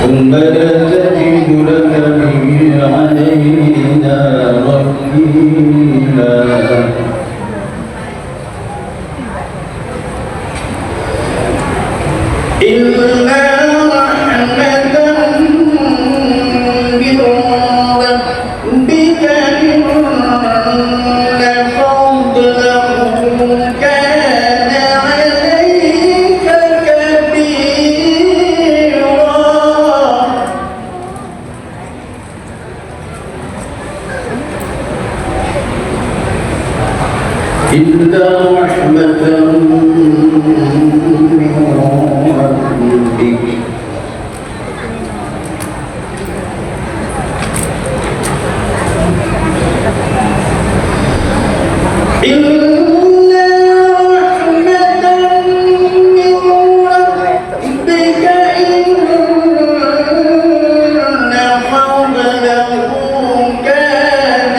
ثم لا تجد لك به علينا وكيلا إلا رحمة من ربك إن فضله كان عليك كبيرا إلا رحمة من ربك كان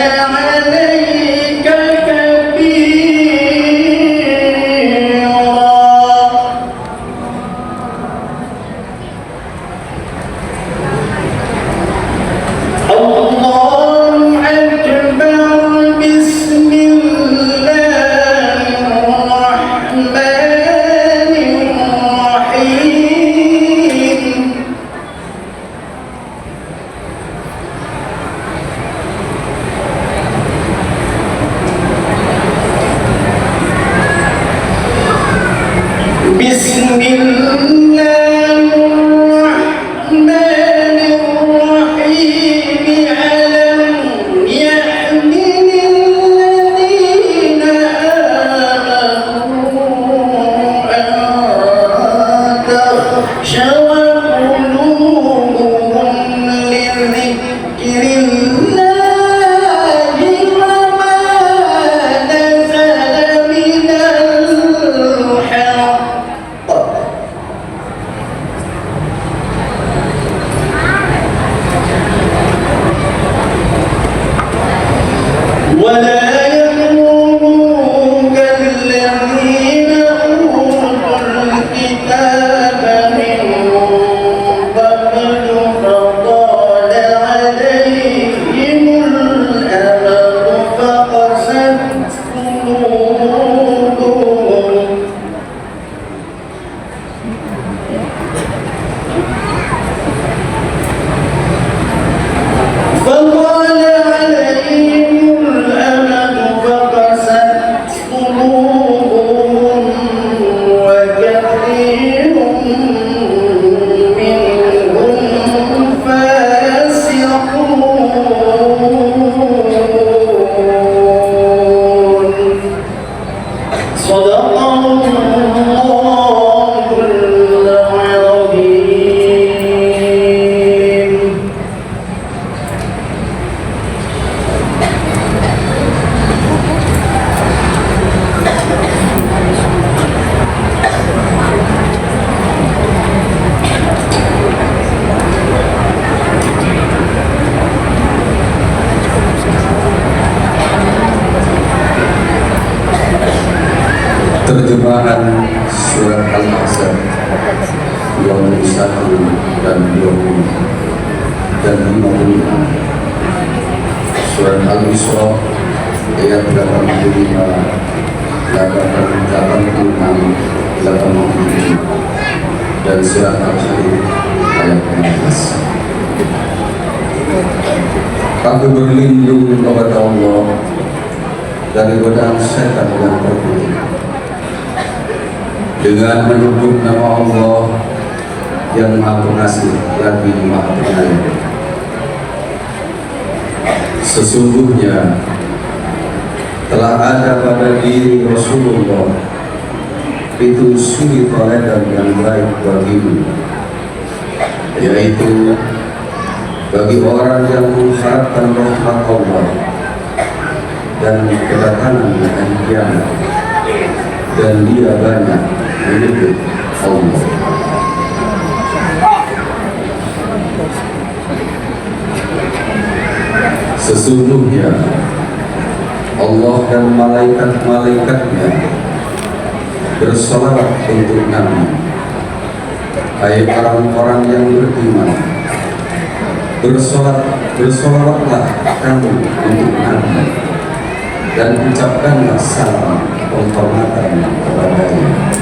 Terjemahan surat Al-Ahzab 21 dan 20 dan 55, surat Al-Isra ayat 85, 86, 87, dan surat Al-Hadid ayat 15. Aku berlindung kepada Allah dari godaan setan yang terkutuk dengan menyebut nama Allah yang Maha Pengasih lagi Maha Penyayang. Sesungguhnya telah ada pada diri Rasulullah itu suri teladan yang baik bagimu, yaitu bagi orang yang mengharapkan rahmat Allah dan kedatangan hari kiamat, dan dia banyak menyebut Allah. Sesungguhnya Allah dan malaikat-malaikatnya bersolawat untuk Nabi. Hai orang-orang yang beriman, bersolawatlah kamu untuk Nabi dan ucapkanlah salam penghormatan kepadanya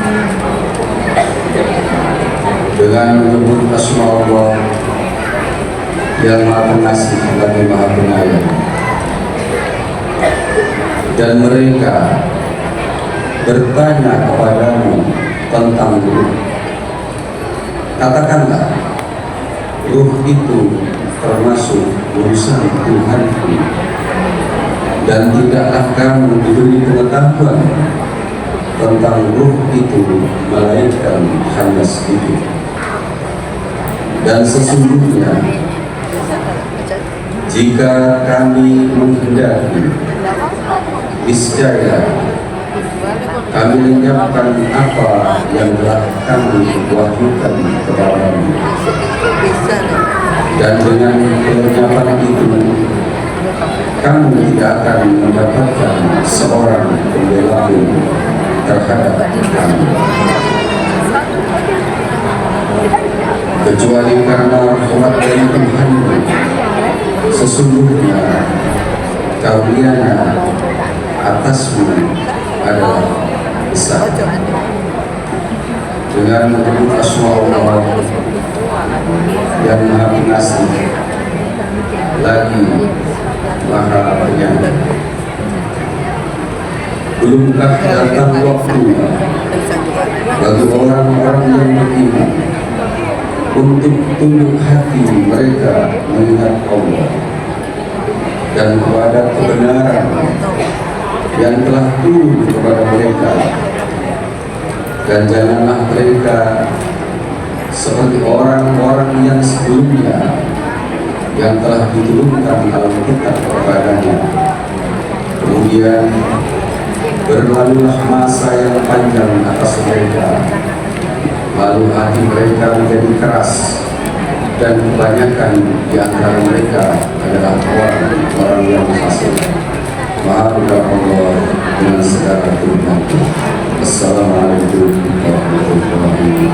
dengan menyebut asma Allah yang Maha Pengasih lagi Maha Penyayang. Dan mereka bertanya kepadamu tentang ruh. Katakanlah, ruh itu termasuk urusan Tuhanku, dan tidaklah kamu diberi pengetahuan tentang ruh itu melainkan hanya sedikit. Dan sesungguhnya jika kami menghendaki, niscaya kami menyiapkan apa yang telah kami wahyukan kepadamu, dan dengan penyiapan itu kamu tidak akan mendapatkan seorang pembela terhadap kami, kecuali karena rahmat dari Tuhanmu. Sesungguhnya karunia atasmu adalah besar. Dengan menyebut asma Allah yang Maha Pengasih lagi Maha Penyayang. Belumkah datang waktunya bagi orang-orang yang beriman untuk tunduk hati mereka mengingat Allah dan kepada kebenaran yang telah turun kepada mereka, dan janganlah mereka seperti orang-orang yang sebelumnya yang telah diturunkan Alkitab kepadanya. Kemudian berlalulah masa yang panjang atas mereka, lalu hati mereka menjadi keras, dan kebanyakan di antara mereka adalah orang-orang yang fasik. Maha Allah dengan segala firman. Assalamualaikum warahmatullahi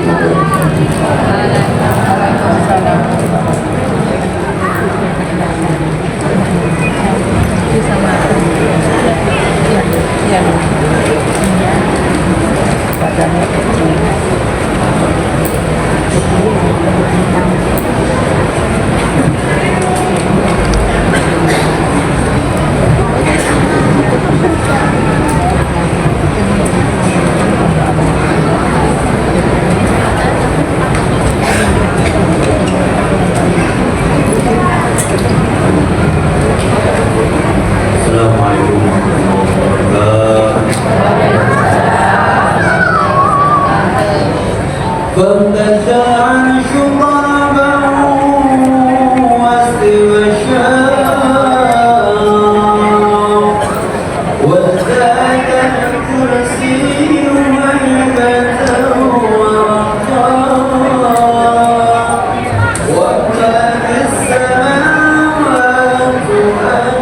Assalamualaikum warahmatullahi wabarakatuh. فانتشر عن شربه واستوى الشام وازداد الكرسي هيبة ووقارا وما في السماوات أجوارا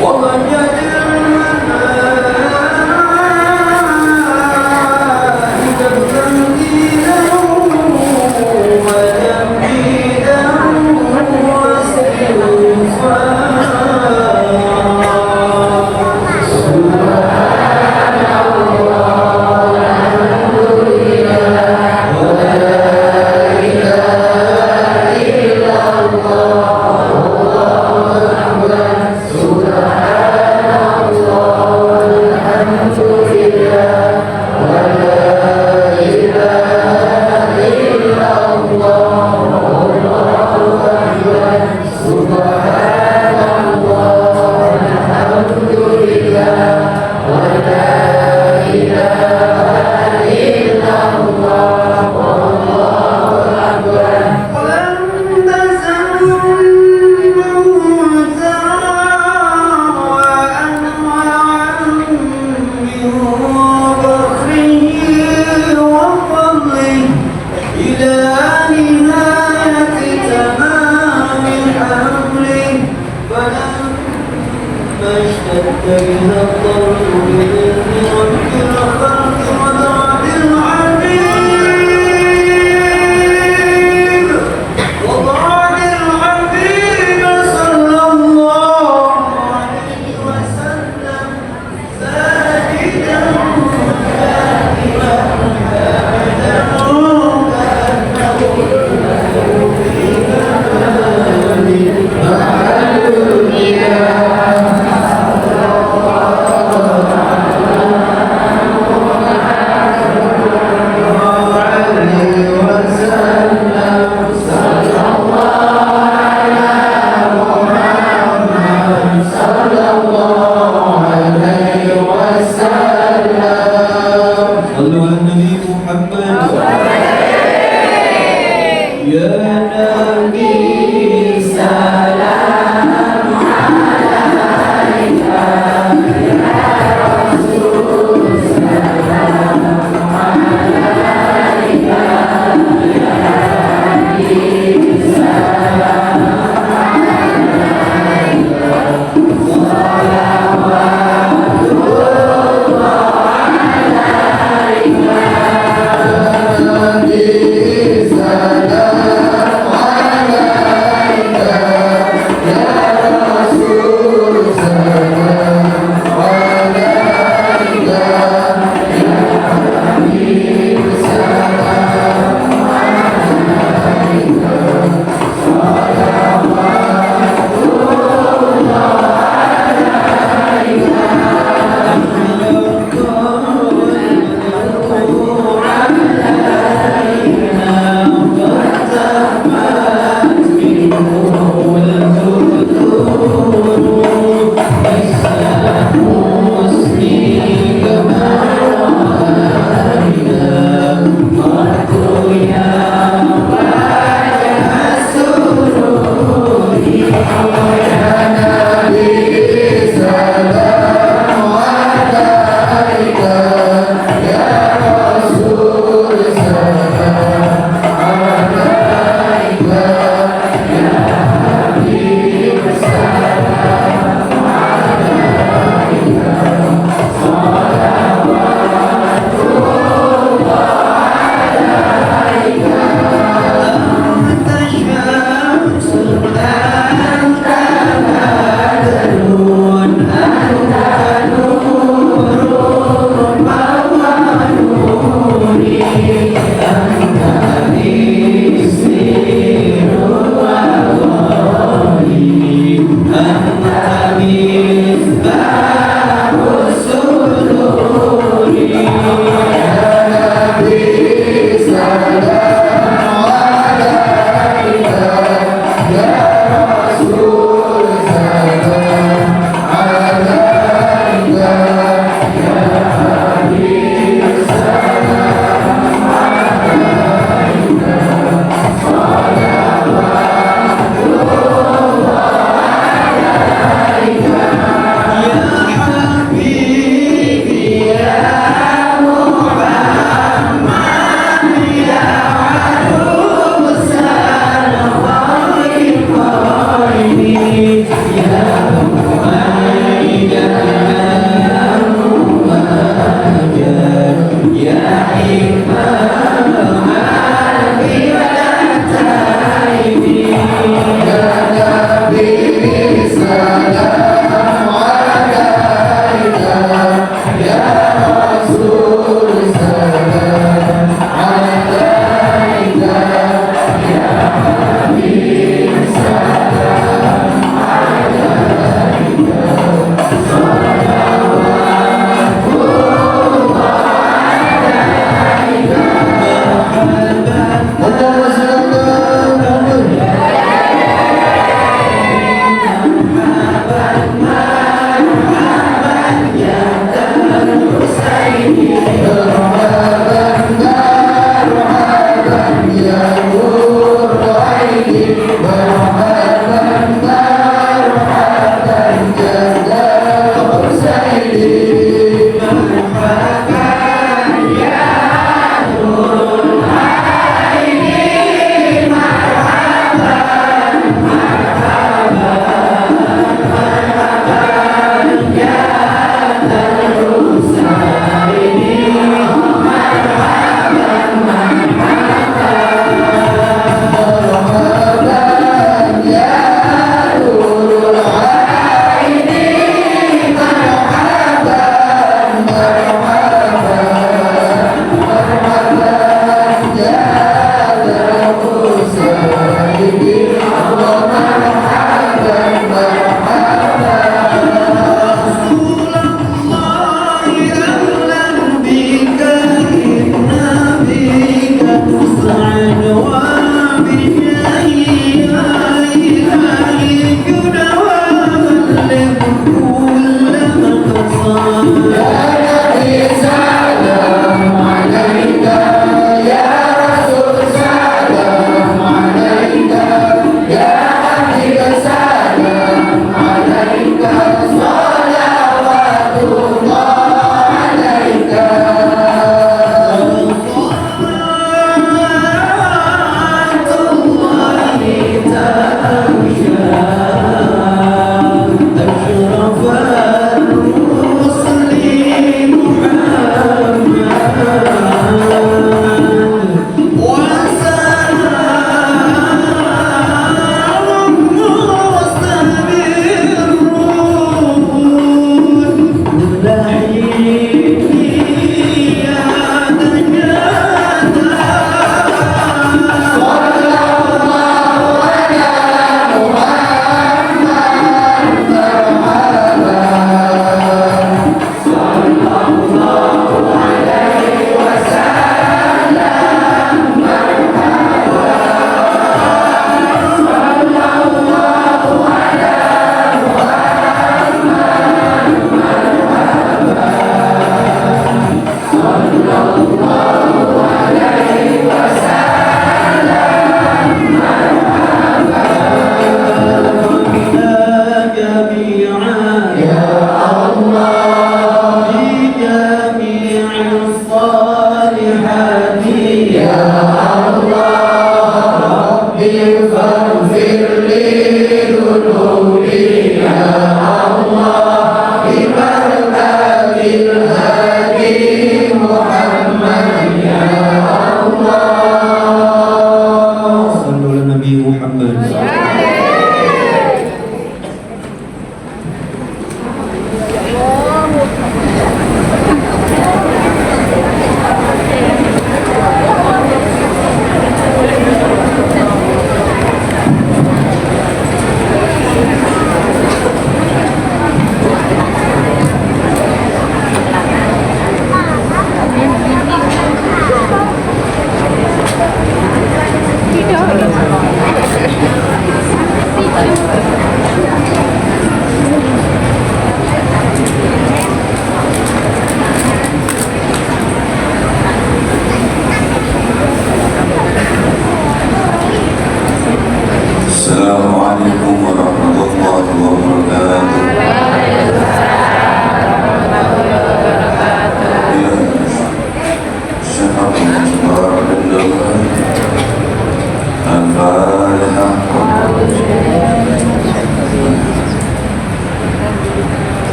ووجد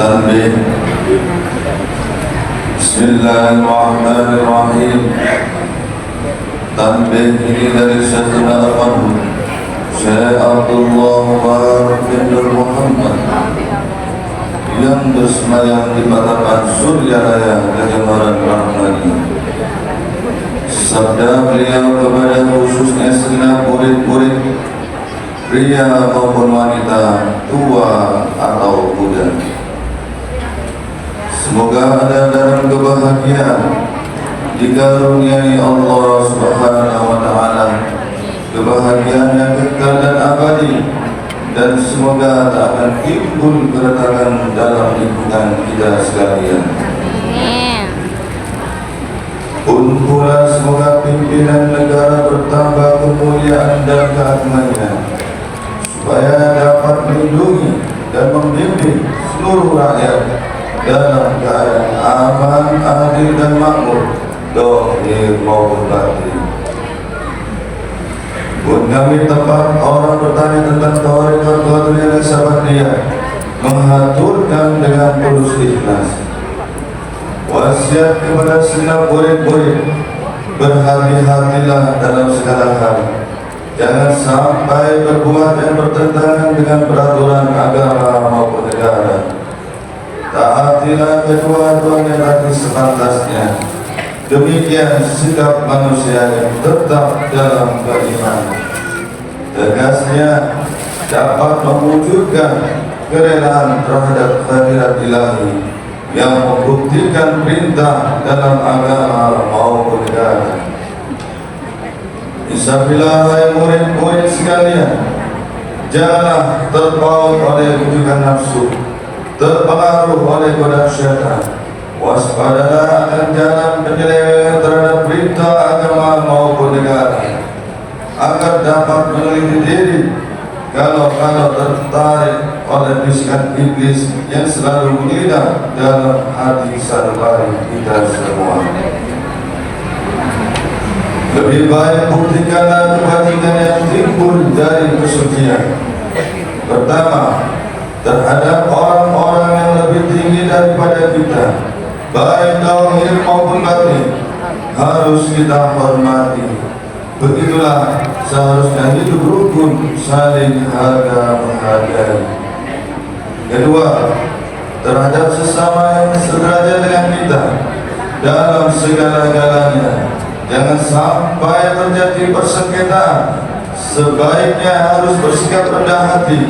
Tanbih. Bismillahirrahmanirrahim. Tanbih ini dari Syekhuna Al-Marhum Syekh Abdullah Mubarak bin Nur Muhammad yang bersemayam di Patapan Surya Raya Kejamaran Rahmani. Sabda beliau kepada khususnya segenap murid-murid pria maupun wanita, tua atau muda. Semoga ada dalam kebahagiaan dikaruniai Allah Subhanahu wa Ta'ala, kebahagiaan yang kekal dan abadi, dan semoga tak akan timbul keretakan dalam lingkungan kita sekalian. Pun pula semoga pimpinan negara bertambah kemuliaan dan keagungannya, supaya dapat melindungi dan membimbing seluruh rakyat dalam keadaan aman, adil dan makmur, zahir maupun batin. Pun kami tempat orang bertanya tentang tawarat yang sahabat dia, mengaturkan dengan tulus ikhlas. Wasiat kepada segenap murid-murid, berhati-hatilah dalam segala hal. Jangan sampai berbuat yang bertentangan dengan peraturan agama maupun negara. Taatilah kedua-duanya hati sepantasnya. Demikian sikap manusia yang tetap dalam beriman. Tegasnya dapat mewujudkan kerelaan terhadap khairat ilahi yang membuktikan perintah dalam agama maupun negara. Insyaallah, hai murid-murid sekalian, janganlah terpaut oleh bujukan nafsu, terpengaruh oleh godaan syaitan. Waspadalah akan jalan penyelewengan terhadap perintah agama maupun negara, agar dapat meneliti diri kalau tertarik oleh bisikan iblis yang selalu menginap dalam hati sanubari kita semua. Lebih baik buktikanlah kebatilan yang timbul dari kesucian. Pertama, terhadap orang-orang yang lebih tinggi daripada kita, baik zahir maupun batin, harus kita hormati. Begitulah seharusnya hidup rukun, saling harga-menghargai. Kedua, terhadap sesama yang sederajat dengan kita dalam segala-galanya, jangan sampai terjadi persengketaan. Sebaiknya harus bersikap rendah hati,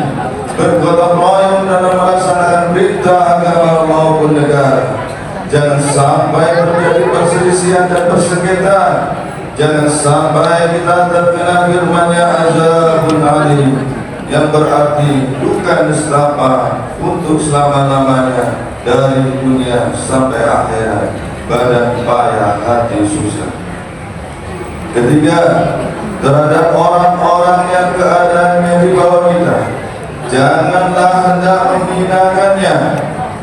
bergotong royong dalam melaksanakan perintah agama maupun negara. Jangan sampai terjadi perselisihan dan persengketaan. Jangan sampai kita terkena firman-Nya azabun alim, yang berarti duka nestapa untuk selama-lamanya dari dunia sampai akhirat, badan payah hati susah. Ketiga, terhadap orang-orang yang keadaannya di bawah kita, janganlah hendak menghinakannya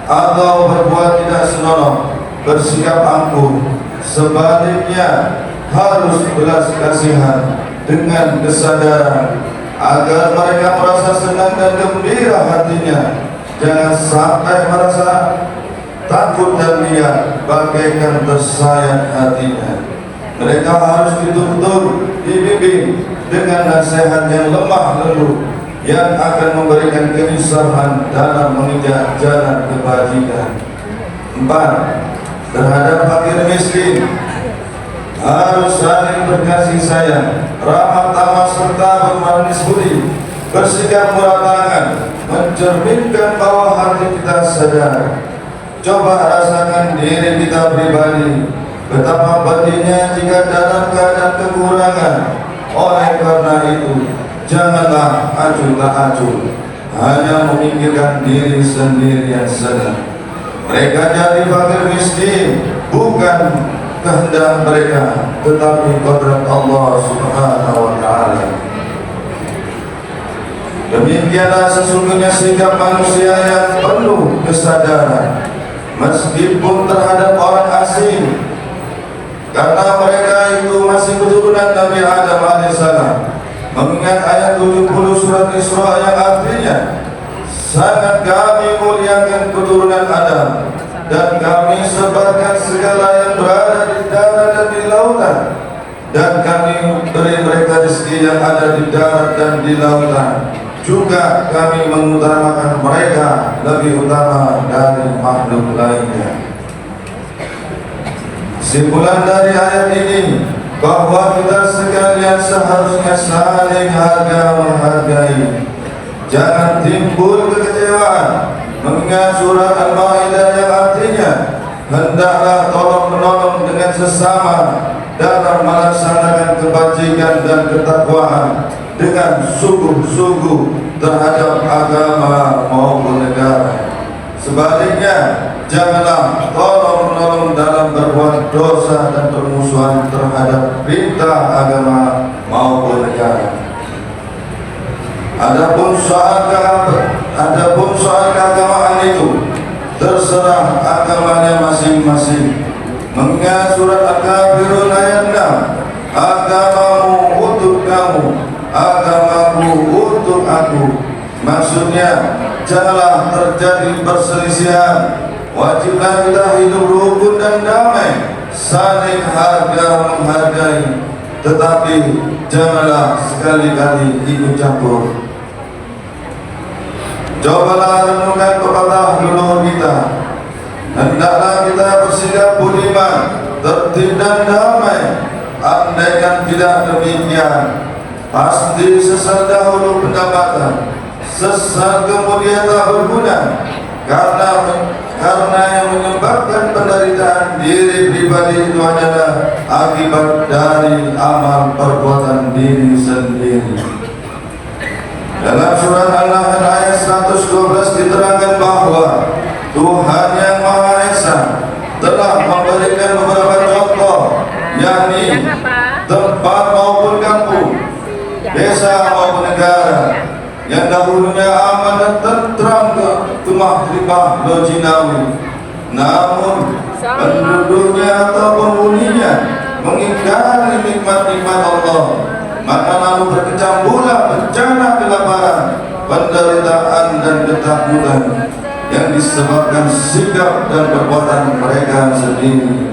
atau berbuat tidak senonoh, bersikap angkuh. Sebaliknya, harus belas kasihan dengan kesadaran agar mereka merasa senang dan gembira hatinya. Jangan sampai merasa takut dan liar, bagaikan tersayat hatinya. Mereka harus betul-betul dibimbing dengan nasihat yang lemah lembut, yang akan memberikan keinsahan dalam menginjak jalan kebajikan. 4. Terhadap fakir miskin, harus saling berkasih sayang, ramah tamah serta bermanis budi, bersikap murah tangan, mencerminkan bahwa hati kita sadar. Coba rasakan diri kita pribadi, betapa pedihnya jika dalam keadaan kekurangan. Oleh karena itu, janganlah acuh tak acuh, hanya memikirkan diri sendiri yang senang. Mereka jadi fakir miskin bukan kehendak mereka, tetapi kodrat Allah Subhanahu wa Ta'ala. Demikianlah sesungguhnya sikap manusia yang penuh kesadaran, meskipun terhadap orang asing, karena mereka itu masih keturunan Nabi Adam AS. Mengingat ayat 70 surat Isra yang artinya, sangat kami muliakan keturunan Adam, dan kami sebarkan segala yang berada di darat dan di lautan, dan kami beri mereka rezeki yang ada di darat dan di lautan. Juga kami mengutamakan mereka lebih utama dari makhluk lainnya. Kesimpulan dari ayat ini bahwa kita sekalian seharusnya saling harga-menghargai. Jangan timbul kekecewaan mengingat surat Al-Maidah yang artinya hendaklah tolong-menolong dengan sesama dalam melaksanakan kebajikan dan ketakwaan dengan sungguh-sungguh terhadap agama maupun negara. Sebaliknya, janganlah tolong-menolong dalam berbuat dosa dan permusuhan terhadap perintah agama maupun negara. Adapun soal keagamaan itu terserah agamanya masing-masing. Mengingat surat Al-Kafirun ayat 6, agamamu untuk kamu, agamaku untuk aku. Maksudnya, janganlah terjadi perselisihan. Wajiblah kita hidup rukun dan damai, saling harga-menghargai. Tetapi janganlah sekali-kali ikut campur. Cobalah renungkan pepatah leluhur kita. Hendaklah kita bersikap budiman, tertib dan damai. Andaikan tidak demikian, pasti sesat dahulu pendapatan, sesat kemudian tak berguna, karena yang menyebabkan penderitaan diri pribadi itu adalah akibat dari amal perbuatan diri sendiri. Dalam surat An-Nahl ayat 112 diterangkan bahwa Tuhan yang Maha Esa telah memberikan beberapa contoh, yakni tempat maupun kampung, desa maupun negara, yang dahulunya aman dan tentram kemah-ribah lojinawi, namun penduduknya atau penghuninya mengingkari nikmat-nikmat Allah, maka lalu berkecamburlah bencana kelaparan, penderitaan dan ketakutan yang disebabkan sikap dan perbuatan mereka sendiri.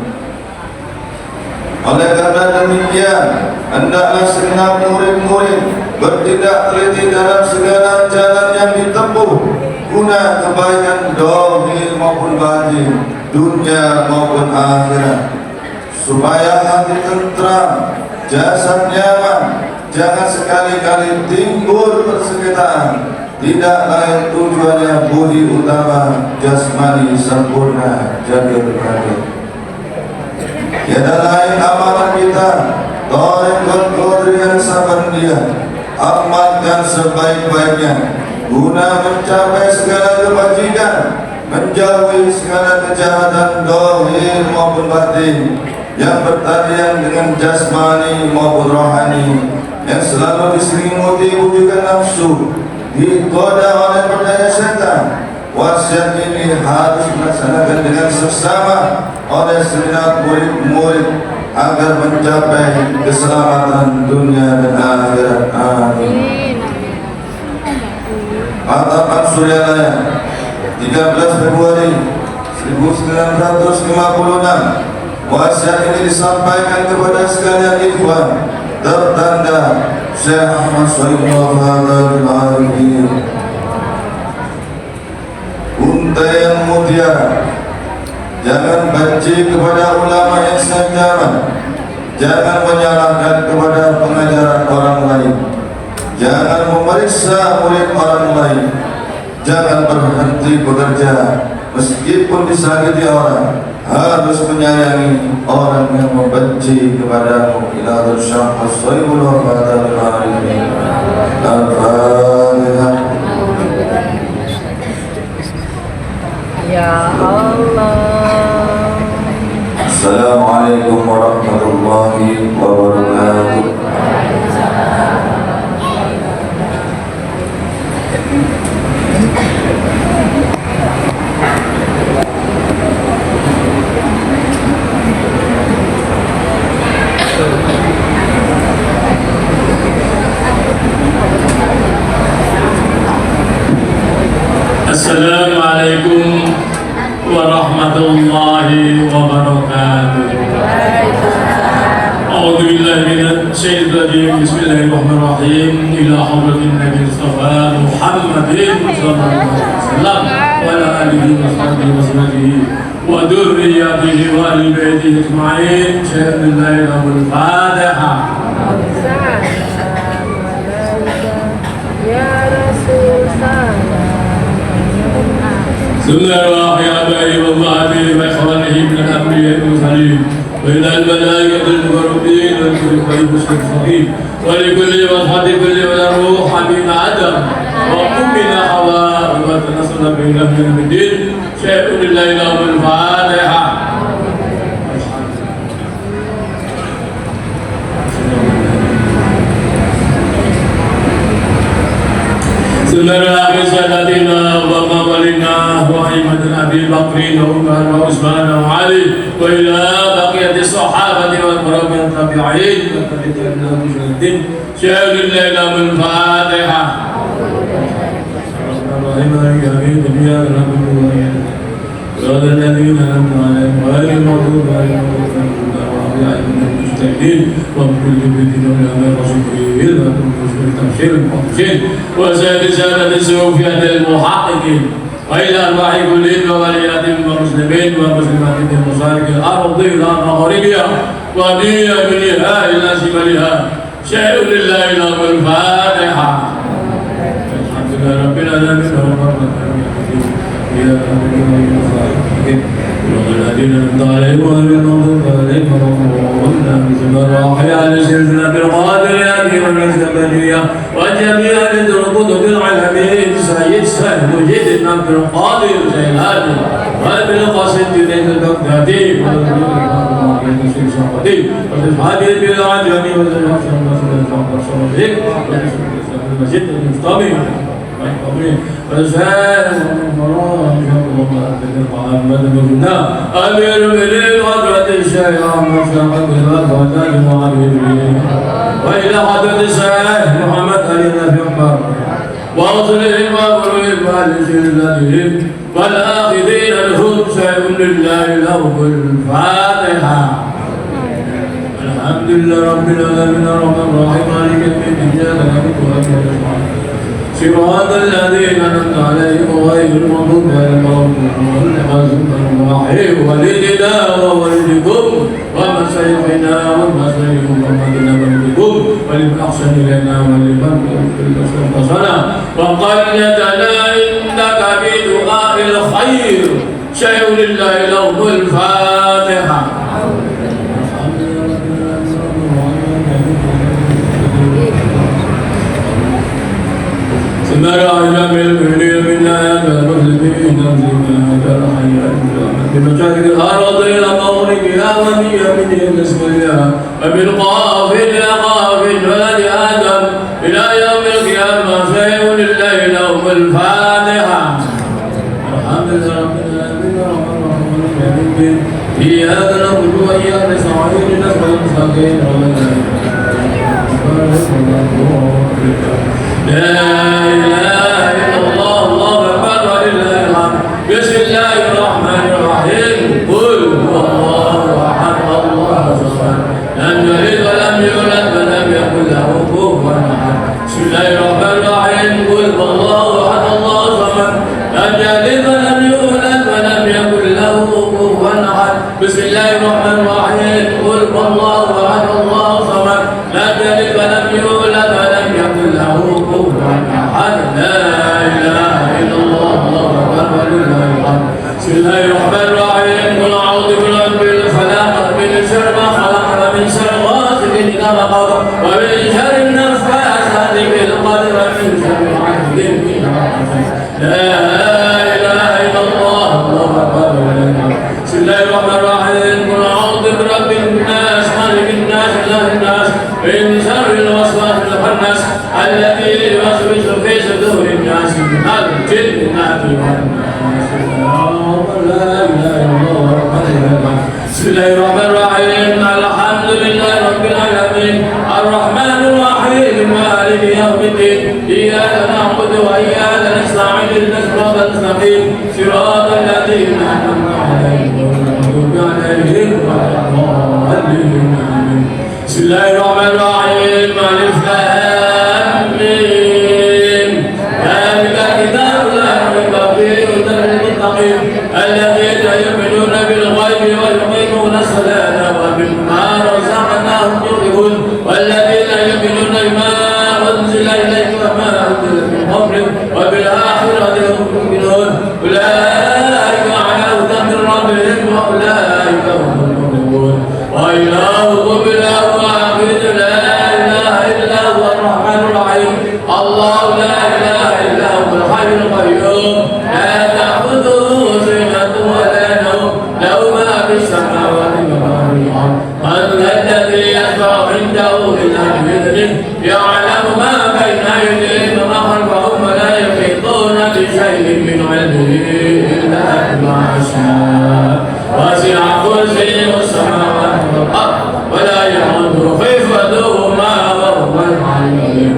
Oleh karena demikian, hendaklah segenap murid-murid bertindak teliti dalam segala jalan yang ditempuh guna kebaikan dohir maupun batin, dunia maupun akhirat, supaya hati tentram, jasad nyaman. Jangan sekali-kali timbul persengketaan. Tidak lain tujuannya budi utama jasmani sempurna jadi berbahagia. Tiada lain amalan kita, Tariqat Qadriyah Sabandia, amalkan sebaik-baiknya guna mencapai segala kebajikan, menjauhi segala kejahatan dohir maupun batin yang bertalian dengan jasmani maupun rohani, yang selalu diselimuti wujudan nafsu, digoda oleh berdaya setan. Wasiat ini harus dilaksanakan dengan seksama oleh segenap murid-murid agar mencapai keselamatan dunia dan akhirat. Amin. Matapan Suryalaya 13 Februari 1956. Wasiat ini disampaikan kepada sekalian ikhwan, tertanda Syekh Ahmad Sohibullah Hadar Al-Arifin. Untaian mutiara, jangan benci kepada ulama yang sejaman, jangan menyalahkan kepada pengajaran orang lain, jangan memeriksa murid orang lain, jangan berhenti bekerja meskipun disakiti orang, harus menyayangi orang yang membenci kepadamu. Ila Syekh Sohibullah Hadar Al-Arifin. Al-Fatihah. Ya Allah. Assalamualaikum warahmatullahi wabarakatuh. warahmatullahi wabarakatuh. أعوذ بالله من الشيطان الرجيم. بسم الله الرحمن الرحيم. إلى حضرة النبي المصطفى محمد صلى الله عليه وسلم وعلى آله وصحبه وسلم وذريته وآل بيته أجمعين. شهد الله له الفاتحة. Ya Rasul salam. بسم الله الرحمن الرحيم. وأمهاته وإخوانه من الأنبياء والمرسلين وإلى الملائكة المقربين والكل المستغفرين ولكل وصحة كل روح من آدم وأمنا حواء وتنصر بينهم من الدين. شيء لله له الفاتحة. Saudara Sayyidina wa Mawlina wa Ahmad Abi Bakr wa Umar wa Utsman wa Ali wa ila baqiyati sahabati wal qurban tabi'in wa tabi'in mujahidin. Syahidillah lamul Fatihah. Bismillahirrahmanirrahim. Ya dunya rabbil alamin. Ya alladzina an'amta 'alaihim ghairil maghdubi 'alaihim waladdallin. وكل بدين على رسوله تبشير المحسنين وزاد سادة السوفية المحققين وإلى أرواح كلهم ووليات المسلمين ومسلمات من مشارق الأرض إلى مغربها ودين منها إلى شمالها. شيء لله له الفاتحة. الحمد لله رب العالمين الرحمن الرحيم إياك نعبد وإياك نستعين والذين أنعمت عليهم غير المغضوب عليهم ولا الضالين. بسم الله على سيدنا بالقادر يأتي من الزبدية وجميع القطب العالمين سيد سيد مجيد عبد القادر جيلاني وبالقاسم بن البغدادي وبالحادي بالعجمي والمسجد المستقيم أمير من قدرة الشيخ محمد وإلى قدرة الشيخ محمد علي بن عمر وأصلهم وقلوبهم والجلدهم والآخذين لهم شيء لله له الفاتحة. الحمد لله رب العالمين الرحمن الرحيم مالك يوم الدين إياك نعبد وإياك نستعين صراط الذين أنعمت عليهم غير المغضوب عليهم ولدنا وولدكم ومشايخنا ومشايخ محمدنا وولدكم ولمن أحسن إلينا ولمن أحسن وقلدنا إنك بدعاء الخير. شيء لله له الفاتحة. سمرا جميل بني منا المسلمين بمشارق الأرض إلى مغربها ومن يمين مسؤولها وبالقاف إلى قاف ولد آدم إلى يوم القيامة. شيء لله له الفاتحة. الحمد لله رب العالمين الرحمن الرحيم إياك نعبد وإياك نستعين اهدنا المستقيم لا إله إلا الله الله أكبر ولله الحمد. بسم الله الرحمن الرحيم. قل هو الله أحد الله الصمد لم يلد ولم يولد ولم يكن له كفوا أحد. بسم الله الرحمن الرحيم. قل هو الله أحد الله الصمد لم يلد ولم يولد ولم يكن له كفوا أحد. بسم الله الرحمن الرحيم. قل هو الله أحد الله الصمد لم يلد ولم يولد ولم يكن له كفوا أحد. لا إله إلا الله الله أكبر ولله الحمد. بسم الله الرحمن الرحيم. قل أعوذ برب الفلق من شر ما خلق ومن شر غاسق إذا وقب ومن شر النفاثات في العقد ومن شر حاسد إذا حسد. لا إله إلا الله الله أكبر ولله الحمد. بسم الله الرحمن الرحيم. قل أعوذ برب الناس مالك الناس إله الناس من شر الوسواس الخناس الذي يوسوس في صدور الناس من الجنة والناس. لا إله إلا الله. بسم الله الرحمن الرحيم. الحمد لله رب العالمين الرحمن الرحيم مالك يوم الدين إياك نعبد وإياك نستعين اهدنا الصراط المستقيم صراط الذين أنعمت يقيمون الصلاة ومما رزقناهم ينفقون والذين يؤمنون بما أنزل إليك وما أنزل من قبلك وبالآخرة هم يؤمنون أولئك على هدى من ربهم وأولئك هم المفلحون وإلهكم إله واحد لا إله إلا هو الرحمن الرحيم الله لا إله إلا هو الحي القيوم لا تأخذه سنة ولا نوم له ما في السماوات وما في الأرض من ذا الذي يشفع عنده إلا بإذنه يعلم ما بين أيديهم وما خلفهم ولا يحيطون بشيء من علمه إلا بما شاء وسع كرسيه السماوات والأرض ولا يؤوده حفظهما وهو العلي العظيم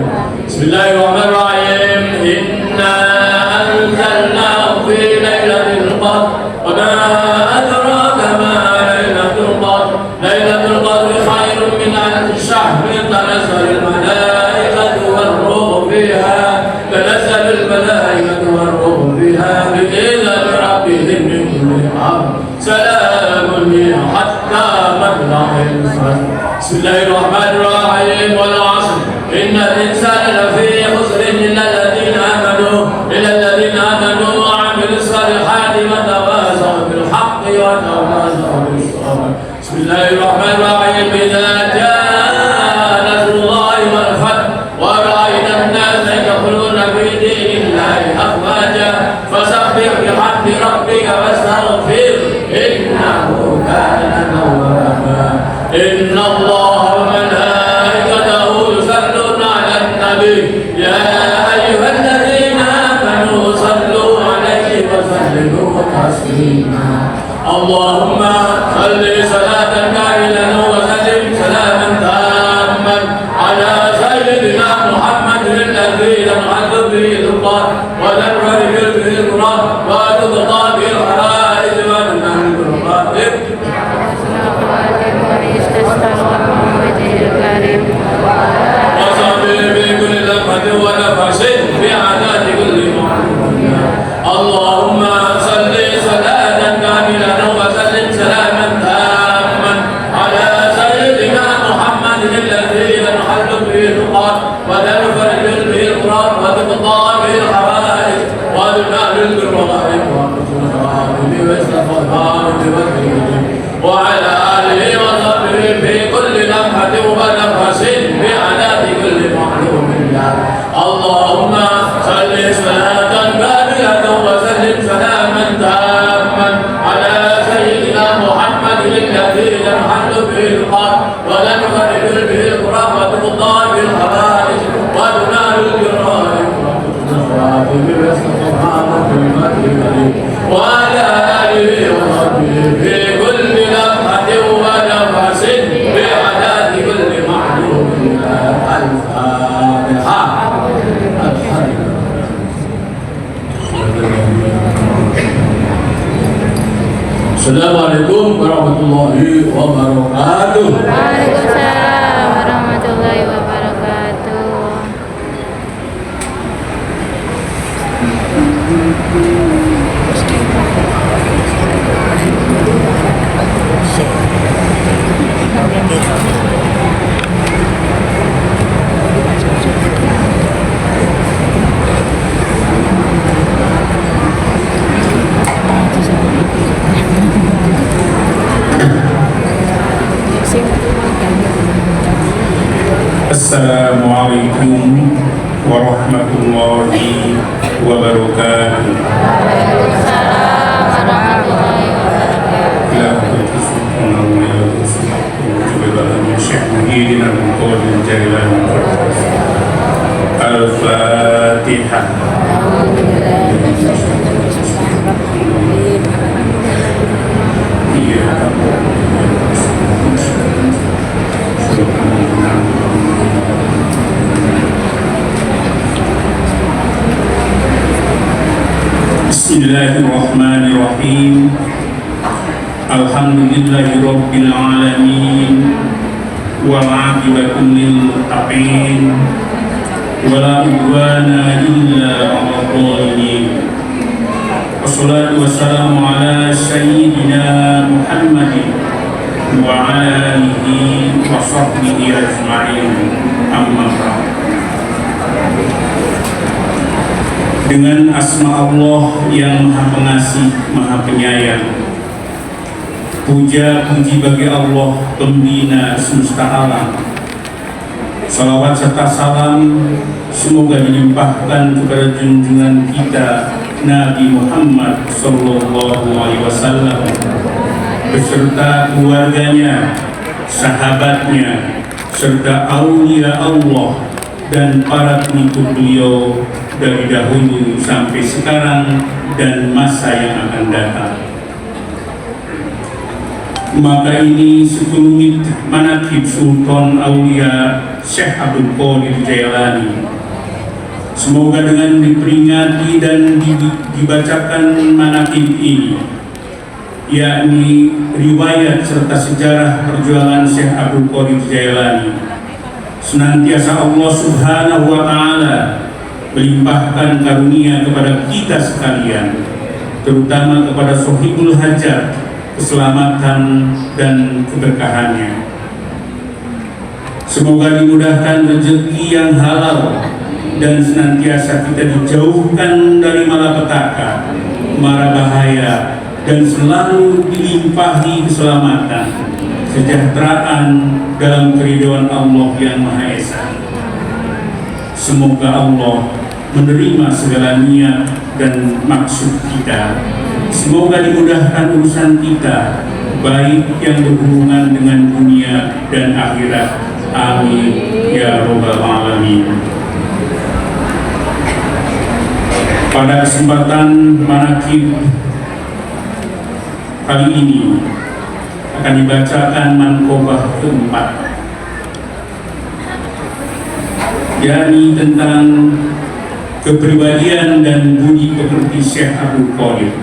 بسم الله الرحمن الرحيم إنا أنزلناه في ليلة القدر وما أدراك ما ليلة القدر ليلة القدر خير من ألف شهر تنزل الملائكة والروح فيها بإذن ربهم من كل أمر سلام هي حتى مطلع الفجر بسم الله الرحمن الرحيم والعصر إن الإنسان لفي خسر إلا الذين آمنوا وعملوا الصالحات وتواصوا بالحق وتواصوا بالصبر بسم الله الرحمن الرحيم إذا جاء نصر الله والفتح ورأيت الناس يدخلون في دين الله أفواجا فسبح بحمد ربك واستغفر إنه كان توابا إن الله وملائكته يصلون على النبي يا أيها الذين آمنوا صلوا عليه وسلموا تسليما اللهم صل صلاة كاملة وسلم سلاما تاما على سيدنا محمد الذي لم يعذب به القرآن ولم يرد به القرآن وتقضى به الحرائج وننهى بالرقائب وصبر بكل لمحة ونفس بعدد كل معلوم اللهم صل صلاة كاملة وسلم سلاما تاما على سيدنا محمد الذي لم يحل به القرآن ولم يفرج به القرآن وتقضى به الحوائج وننهى بالرقائب وعلى آله وصحبه في كل لمحة ونفس بعدد كل معلوم له اللهم صل صلاة كاملة وسلم سلاما تاما على سيدنا محمد الذي لم يحل به القرآن ولم يفرج به القرآن وتقضى به الحوائج وننال بالرائب وعلى آله وصحبه في كل لمحة ونفس بعدد كل معلوم له الفاتحة السلام عليكم ورحمة الله وبركاته. Waalaikumsalam warahmatullahi wabarakatuh. Assalamualaikum warahmatullahi wabarakatuh. Waalaikumsalam warahmatullahi wabarakatuh. La tuqsimu wa tusbihu syahidina min qawlin jalilan. Al-Fatihah. Bismillahirrahmanirrahim. Alhamdulillahi rabbil alamin. Wal 'aqibatu lil muttaqin. Wala udwana illa 'alal zalimin. Wassalatu wassalamu ala sayyidina Muhammadin وعلى آله وصحبه أجمعين. أما بعد. Dengan asma Allah yang Maha Pengasih, Maha Penyayang, puja puji bagi Allah Pembina semesta alam. Salawat serta salam semoga dilimpahkan kepada junjungan kita Nabi Muhammad Sallallahu Alaihi Wasallam beserta keluarganya, sahabatnya, serta aulia Allah dan para pengikut beliau dari dahulu sampai sekarang dan masa yang akan datang. Maka ini sekelumit manaqib Sultan Aulia Syekh Abdul Qadir Jailani. Semoga dengan diperingati dan dibacakan manaqib ini, yakni riwayat serta sejarah perjuangan Syekh Abdul Qadir Jailani, senantiasa Allah Subhanahu wa Ta'ala melimpahkan karunia kepada kita sekalian, terutama kepada Sohibul Hajat, keselamatan dan keberkahannya. Semoga dimudahkan rezeki yang halal dan senantiasa kita dijauhkan dari malapetaka, mara bahaya, dan selalu dilimpahi keselamatan, kesejahteraan dalam keridhaan Allah yang Maha Esa. Semoga Allah menerima segala niat dan maksud kita. Semoga dimudahkan urusan kita, baik yang berhubungan dengan dunia dan akhirat. Amin ya Rabbal Alamin. Pada kesempatan manaqib kali ini akan dibacakan manqobah keempat, yakni tentang kepribadian dan budi pekerti Syekh Abdul Qadir.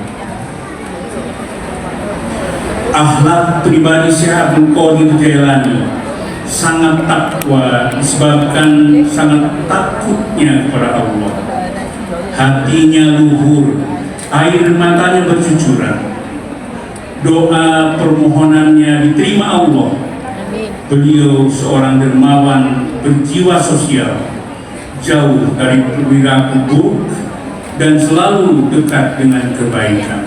Akhlak pribadi Syekh Abdul Qadir Jailani sangat takwa disebabkan sangat takutnya kepada Allah. Hatinya luhur, air matanya bercucuran, doa permohonannya diterima Allah. Beliau seorang dermawan berjiwa sosial, jauh dari perilaku buruk dan selalu dekat dengan kebaikan.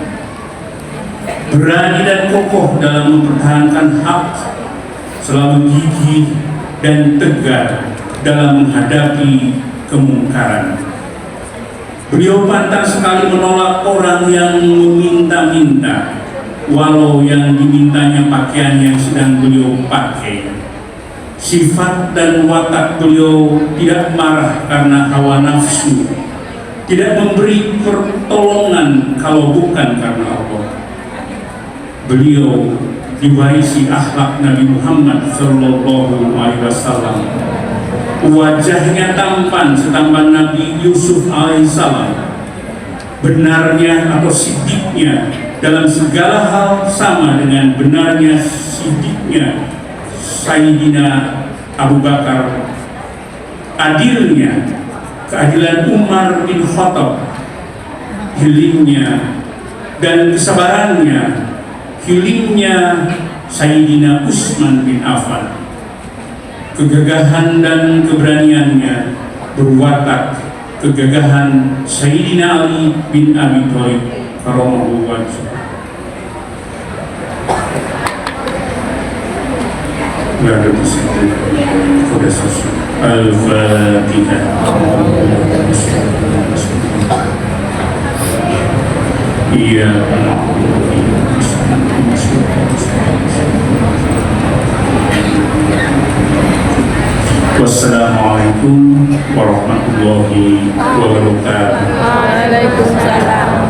Berani dan kokoh dalam mempertahankan hak, selalu gigih dan tegar dalam menghadapi kemungkaran. Beliau pandai sekali menolak orang yang meminta-minta, walau yang dimintanya pakaian yang sedang beliau pakai. Sifat dan watak beliau tidak marah karena hawa nafsu, tidak memberi pertolongan kalau bukan karena Allah. Beliau diwarisi akhlak Nabi Muhammad Sallallahu Alaihi Wasallam. Wajahnya tampan setampan Nabi Yusuf alaihissalam. Benarnya atau sidiknya dalam segala hal sama dengan benarnya sidiknya Sayyidina Abu Bakar. Adilnya, keadilan Umar bin Khattab, hilingnya dan kesabarannya, hilingnya Sayyidina Utsman bin Affan. Kegagahan dan keberaniannya berwatak kegagahan Sayyidina Ali bin Abi Thalib karramallahu wajhahu. Baru disebut pada sosok Al-Fatihah. Iya. Wassalamualaikum warahmatullahi wabarakatuh. Waalaikumsalam.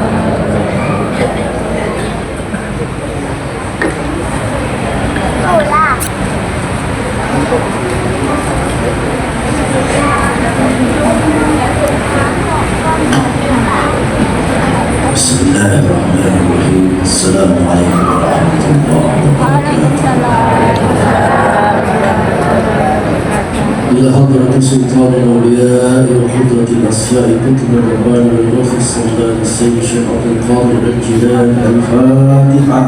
Bismillahirrahmanirrahim. Assalamualaikum warahmatullahi wabarakatuh. Ila hadrati sultan al-awliya wa hadrati al-asya'i kutub al-rabban wa ruhi as-sultan as-sayyid Syekh Abdul Qadir al-Jilani. Al-Fatihah.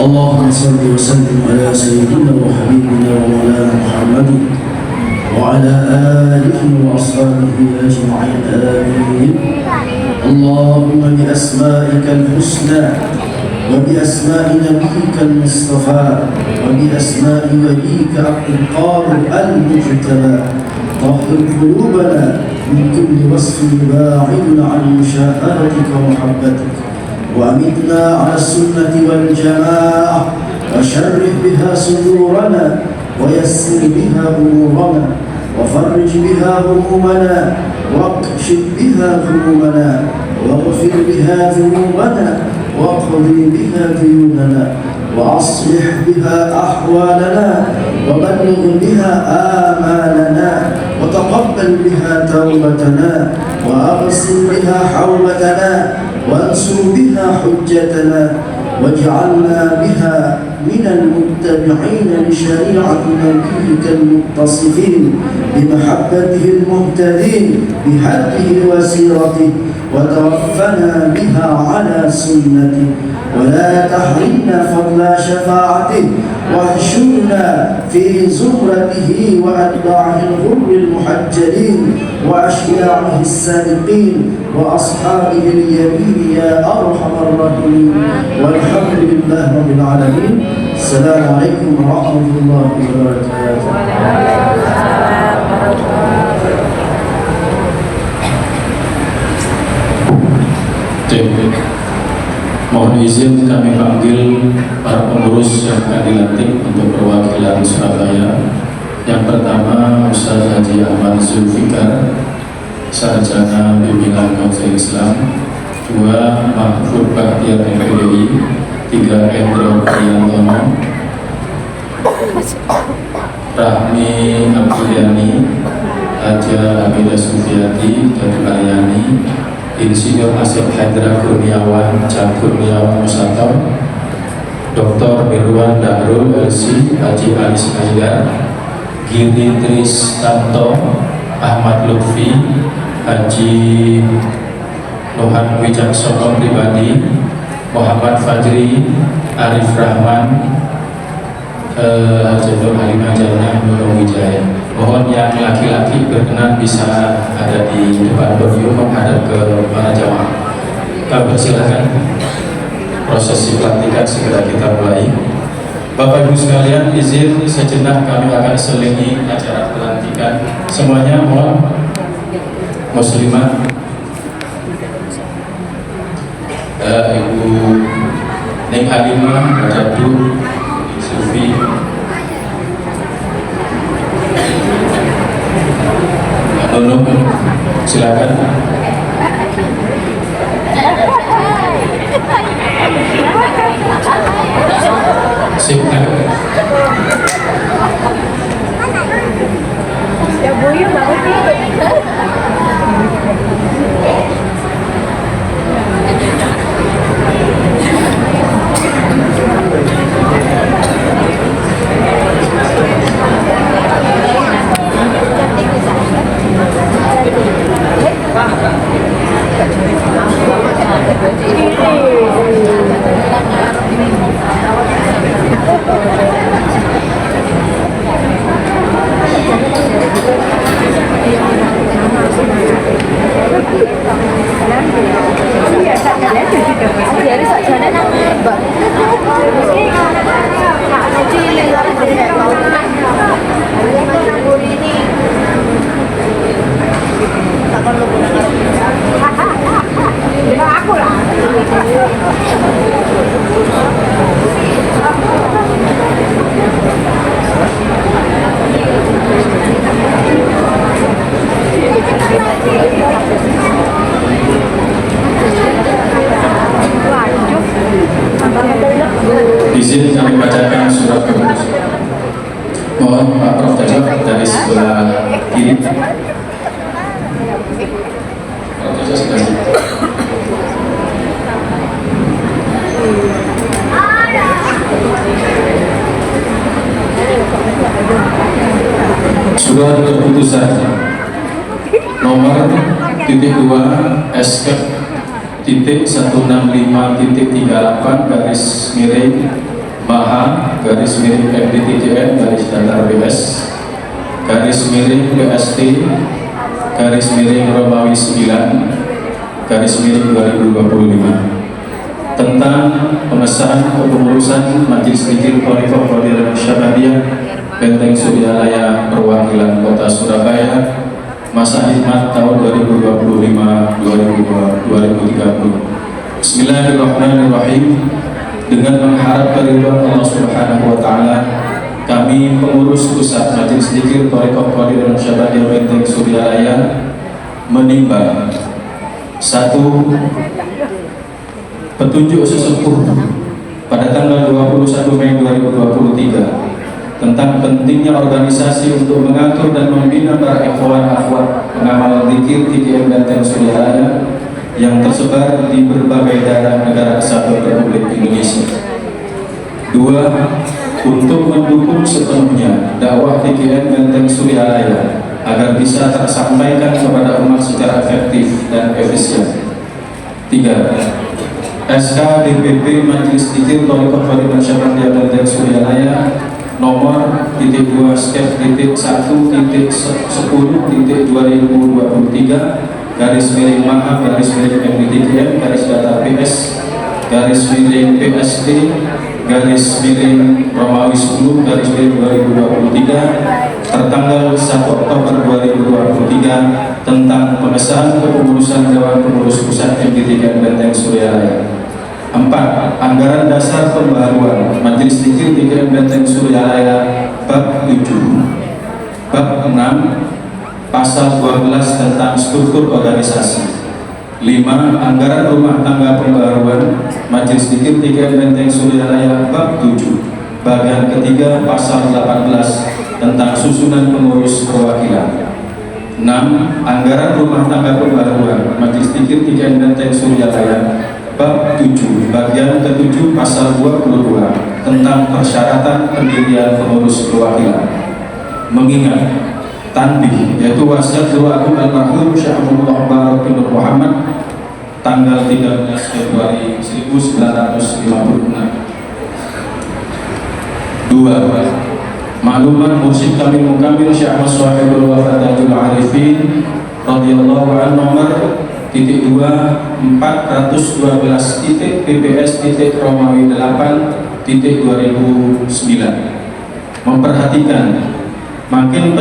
اللهم صل وسلم على سيدنا وحبيبنا ومولانا محمد وعلى آله وأصحابه أجمعين آمين. اللهم بأسمائك الحسنى وبأسماء نبيك المصطفى وبأسماء وليك القار المجتبى طهر قلوبنا من كل وصف باعد عن مشاهدتك ومحبتك، وأمتنا على السنة والجماعة، وشرح بها صدورنا ويسر بها أمورنا وفرج بها همومنا واكشف بها همومنا واغفر بها ذنوبنا واقضي بها ديوننا وأصلح بها أحوالنا وبلغ بها آمالنا وتقبل بها توبتنا وأغسل بها حوبتنا وانصر بها حجتنا واجعلنا بها من المتبعين لشريعة نبيك المتصفين بمحبته المهتدين بهديه وسيرته، وتوفنا بها على سنته، ولا تحرمنا فضل شفاعته، واحشرنا في زمرته وأتباعه الغر المحجلين وأشياعه السابقين وأصحابه اليمين يا أرحم الراحمين، والحمد لله رب العالمين. السلام عليكم ورحمة الله وبركاته. Mohon izin kami panggil para pengurus yang akan dilantik untuk perwakilan Surabaya. Yang pertama Ustaz Haji Ahmad Zulfikar, Sarjana Bimbingan Kausel Islam. 2 Mahfud Bahtiar MPDI. 3 Endro Priyantono, Rahmi Abdulliani, Haja Abidah Sufiyati dan Karyani, Insinyur Asep Hendra Kurniawan, Cak Kurniawan Musator, Dr. Mirwan Dahrul LC, Haji Anis Haidar, Giri Tristanto, Ahmad Lutfi, Haji Lohan Wijaksono pribadi, Muhammad Fajri, Arif Rahman, Haji Halimah Jannah Nurul Wijaya. Mohon yang laki-laki berkenan bisa ada di depan podium menghadap ke para jamaah. Kami persilakan prosesi pelantikan segera kita mulai. Bapak Ibu sekalian, izin sejenak kami akan selingi acara pelantikan. Semuanya mohon muslimah, Ibu Neng Halimah, Jadu, Sufi, Nunuk, silakan. Silakan. Ya boyu banget sih. Izin kami bacakan surat keputusan. Mohon Pak Prof dari sebelah kiri. Prof sebelah kiri. Surat keputusan nomor .2 SK.165.38 garis miring Maha garis miring MDTJN garis datar BS garis miring BST garis miring Romawi 9 garis miring 2025 tentang pengesahan kepengurusan Majelis Zikir Thariqah Qadiriyah Syababiyah Benteng Suryalaya Perwakilan Kota Surabaya masa hikmat tahun 2025-2030. Bismillahirrahmanirrahim. Dengan mengharap keridhaan Allah Subhanahu wa taala, kami pengurus pusat Majelis Zikir Thariqah Qadiriyah Syababiyah Benteng Suryalaya menimbang satu petunjuk sesepuh pada tanggal 21 Mei 2023 tentang pentingnya organisasi untuk mengatur dan membina para ikhwan akhwat pengamal zikir TKM Benteng Suryalaya yang tersebar di berbagai daerah negara kesatuan Republik Indonesia. Dua, untuk mendukung sepenuhnya dakwah TKM Benteng Suryalaya agar bisa tersampaikan kepada umat secara efektif dan efisien. Tiga, SK DPP Majelis Zikir Thariqah Qadiriyah Syababiyah Benteng Suryalaya nomor .2/10.2023 garis miring Maha garis miring MDTJN garis datar PS garis miring PST garis miring Romawi 10 garis miring 2023 tertanggal 1 Oktober 2023 tentang pengesahan kepengurusan Dewan Pengurus Pusat MDTJN Benteng Suryalaya. 4. Anggaran dasar pembaharuan Majelis Zikir TKM Benteng Suryalaya bab 7. Bab 6 pasal 12 tentang struktur organisasi. 5. Anggaran rumah tangga pembaharuan Majelis Zikir TKM Benteng Suryalaya bab 7 bagian ketiga pasal 18 tentang susunan pengurus perwakilan. 6. Anggaran rumah tangga pembaharuan Majelis Zikir TKM Benteng Suryalaya bab 7 bagian ke-7 pasal 22 tentang persyaratan pendirian pengurus perwakilan. Mengingat tanbih yaitu wasiat doa almarhum Syekh Abdullah Barak bin Muhammad tanggal 13 Februari 1956. 2. Maklumat Mursyid Kamil Mukamil Syekh Ahmad Shahibul Wafatajul Arifin radhiyallahu anhu nomor .2 412.PPS.Romawi 8.2009 memperhatikan makin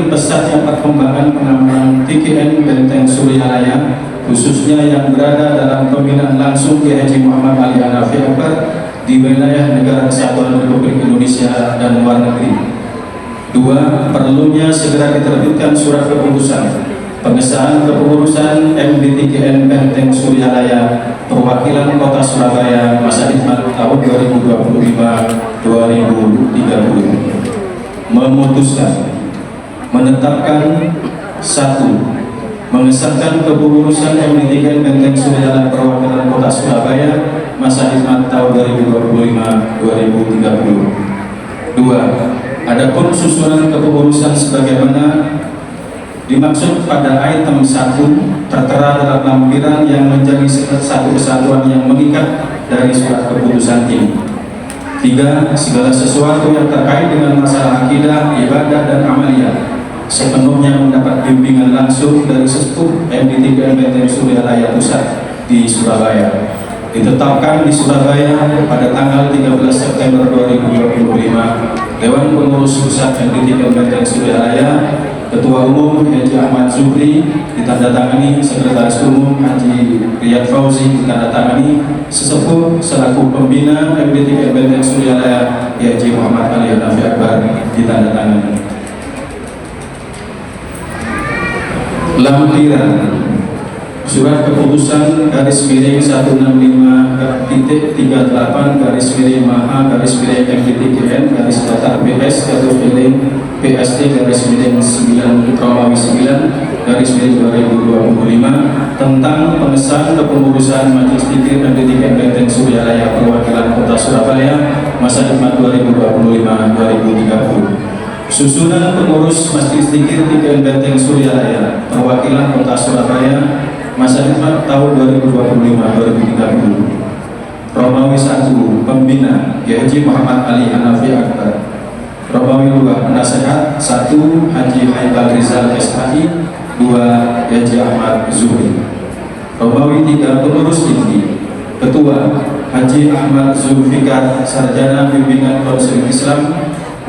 pesatnya perkembangan pengamanan TKM Benteng Suryalaya khususnya yang berada dalam pembinaan langsung Kiai Haji Muhammad Ali Hanafi Akbar di wilayah negara kesatuan Republik Indonesia dan luar negeri. 2. Perlunya segera diterbitkan surat keputusan pengesahan kepengurusan MDTJN Benteng Suryalaya perwakilan Kota Surabaya masa hikmat tahun 2025-2030 memutuskan menetapkan 1. Mengesahkan kepengurusan MDTJN Benteng Suryalaya perwakilan Kota Surabaya masa hikmat tahun 2025-2030. 2. Adapun susunan kepengurusan sebagaimana dimaksud pada item 1 tertera dalam lampiran yang menjadi satu kesatuan yang mengikat dari surat keputusan ini. 3. Segala sesuatu yang terkait dengan masalah akidah, ibadah, dan amaliyah sepenuhnya mendapat bimbingan langsung dari sesepuh MDTJN Benteng Suryalaya Pusat di Surabaya. Ditetapkan di Surabaya pada tanggal 13 September 2025. Dewan Pengurus Pusat MDTJN Benteng Suryalaya Ketua Umum Haji Ahmad Zuhri ditandatangani, Sekretaris Umum Haji Riyad Fauzi ditandatangani, sesepuh selaku pembina MDTJN Benteng Suryalaya Haji Muhammad Ali Hanafi Akbar ditandatangani. Lampiran surat keputusan garis miring 165.38 garis miring Maha garis miring MDTJN garis datar PS garis miring PST garis miring 9 Romawi 9 garis miring 2025 tentang pengesahan kepengurusan Majelis Zikir MDTJN Benteng Suryalaya perwakilan Kota Surabaya masa hikmat 2025-2030. Susunan pengurus Majelis Zikir TKM Benteng Suryalaya perwakilan Kota Surabaya masa hikmat tahun 2025-2030. Romawi 1 Pembina Kiai Haji Muhammad Ali Hanafi Akbar. Romawi 2 Penasehat 1 Haji Haikal Rizal SHI, 2 Haji Ahmad Zuhri. Romawi 3 Pengurus Inti. Ketua Haji Ahmad Zulfikar Sarjana Bimbingan Konseling Islam.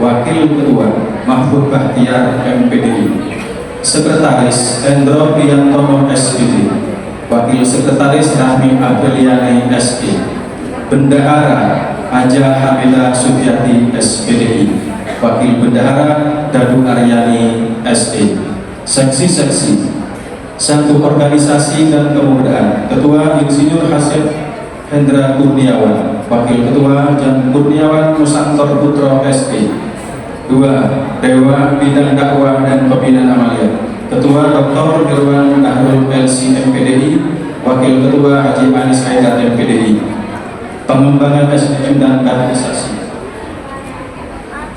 Wakil Ketua Mahfud Bahtiar MPDI. Sekretaris Endro Priyantono SPD. Wakil Sekretaris Rahmi Apriliani SE. Bendahara Haja Hamidah Sufiati SPDI. Wakil Bendahara Dadu Aryani SE. Seksi-seksi 1 Organisasi dan Kemudaan. Ketua Insinyur Hasib Hendra Kurniawan. Wakil Ketua Jan Kurniawan Musantor Putro SE. 2 Dewa Bidang Dakwah dan Pembinaan Amaliyah. Ketua Dr. Irwan Nahrul LC MPDI. Wakil Ketua Haji Anis Haidar MPDI. Pengembangan SDM dan kaderisasi.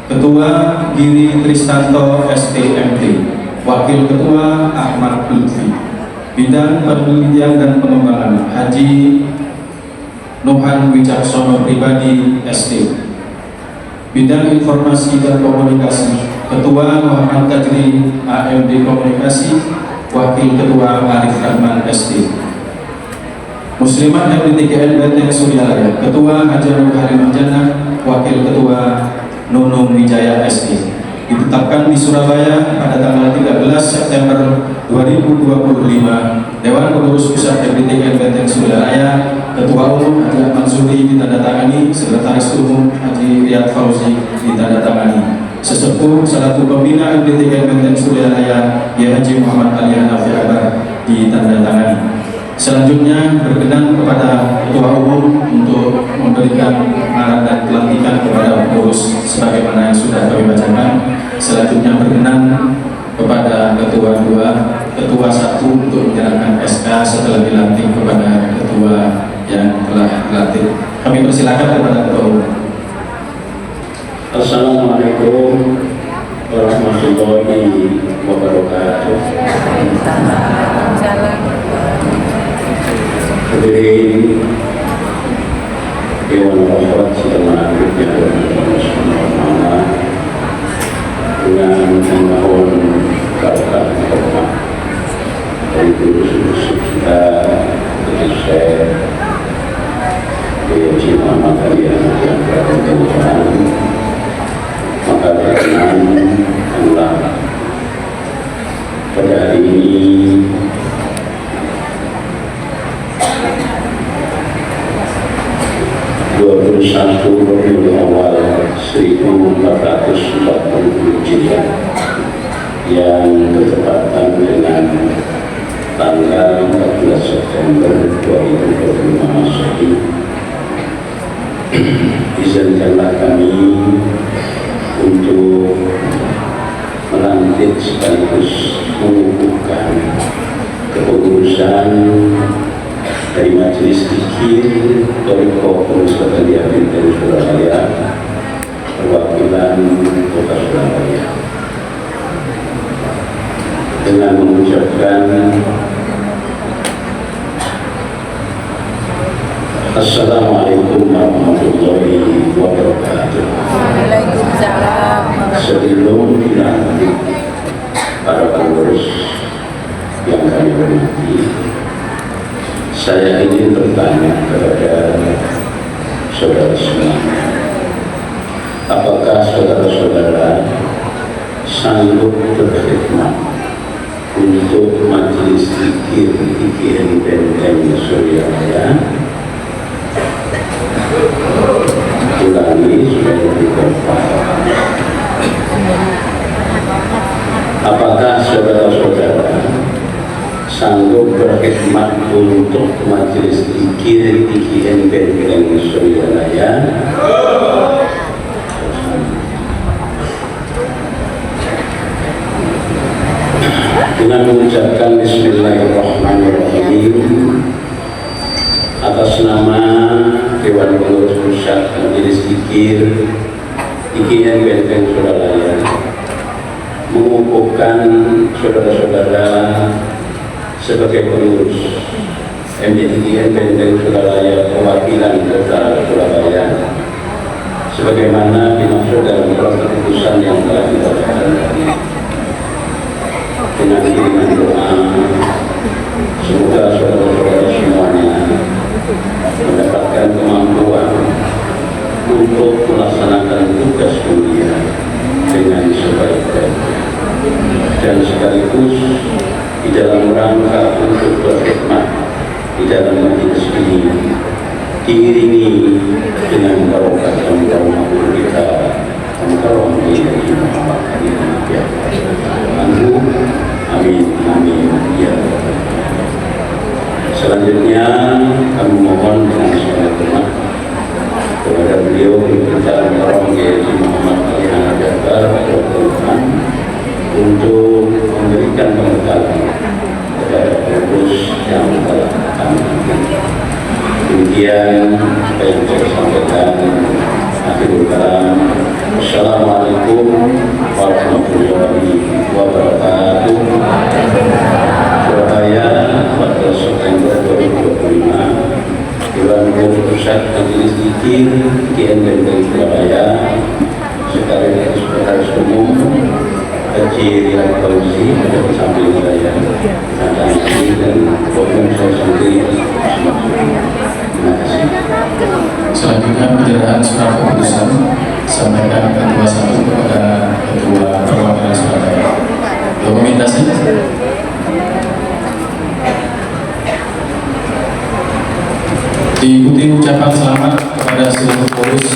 Ketua Giri Tristanto STMT. Wakil Ketua Ahmad Lutfi. Bidang Penelitian dan Pengembangan Haji Nuhan Wicaksono Pribadi ST. Bidang Informasi dan Komunikasi Ketua Muhammad Tajri AMD Komunikasi. Wakil Ketua Arif Rahman ST. Muslimat MDTKN Benteng Suryalaya. Ketua Hajar Halimah Jannah. Wakil Ketua Nunung Wijaya ST. Ditetapkan di Surabaya pada tanggal 13 September 2025. Dewan Pengurus Pusat MDTKN Benteng Suryalaya. Ketua Umum Haji Ahmad Zuhri ditandatangani. Sekretaris Umum Haji Riyad Fauzi ditandatangani. Sesepuh selaku pembina MDTKN Benteng Suryalaya Kiai Haji Muhammad Ali Hanafi Akbar ditandatangani. Selanjutnya berkenan kepada Ketua Umum untuk memberikan arahan dan pelantikan kepada pengurus sebagaimana yang sudah kami bacakan. Selanjutnya berkenan kepada Ketua 2, Ketua 1 untuk menyerahkan SK setelah dilantik kepada Ketua yang telah dilantik. Kami persilakan kepada Ketua Umum. Assalamualaikum warahmatullahi wabarakatuh. Hadirin Dewan Rahmat sedang menanggungnya dengan memohon berkat rahmat dari guru-guru kita, dari Syekh Haji Muhammad Ali Hanafi Akbar, maka berkenan Allah pada hari ini Rabiul Awal 1440 Hijriah yang bertepatan dengan tanggal 14 September 2025 Masehi. Izinkanlah kami untuk melantik sekaligus mengukuhkan kepengurusan dari Majelis Zikir Thariqah Pengusaha Benteng Surabaya, perwakilan Kota Surabaya, dengan mengucapkan Assalamualaikum warahmatullahi wabarakatuh. Waalaikumsalam. Sebelum dilantik para pengurus yang kami hormati, saya ingin bertanya kepada saudara semua, apakah saudara-saudara sanggup berkhidmat untuk Majelis Zikir IGN Benteng Suryalaya? Ulangi supaya lebih kompak. Apakah saudara-saudara sanggup berkhidmat untuk Majelis Zikir IGN Benteng Suryalaya? Dengan mengucapkan Bismillahirrahmanirrahim atas nama Dewan Pengurus Pusat Majelis Zikir IGN Benteng Suryalaya, mengukuhkan saudara-saudara sebagai pengurus MDTN Benteng Surabaya Perwakilan Kota Surabaya sebagaimana dimaksud dalam surat keputusan yang telah dibacakan dengan kiriman doa semoga saudara-saudara semuanya mendapatkan kemampuan untuk melaksanakan tugas mulia dengan sebaik-baiknya dan sekaligus di dalam rangka untuk berkhidmat di dalam majelis ini diiringi dengan barokah kaum kita kaum Muhammad ya. Amin amin ya. Selanjutnya kami mohon dengan segala hormat kepada beliau Pimpinan Kaum Muhammad Al-Jabar untuk memberikan pembekalan kepada pengurus yang telah kami. Demikian apa yang saya sampaikan. Akhirul kalam. Assalamualaikum warahmatullahi wabarakatuh. Surabaya 14 September 2025. Dewan Pengurus Pusat Majelis Zikir GN Benteng Surabaya Sekretaris Sekretaris Umum Haji Rian Fauzi pada samping saya dan program saya sendiri. Terima kasih. Selanjutnya penyerahan surat keputusan sampaikan Ketua 1 kepada Ketua Perwakilan Surabaya. Dokumentasi. Diikuti ucapan selamat kepada seluruh pengurus.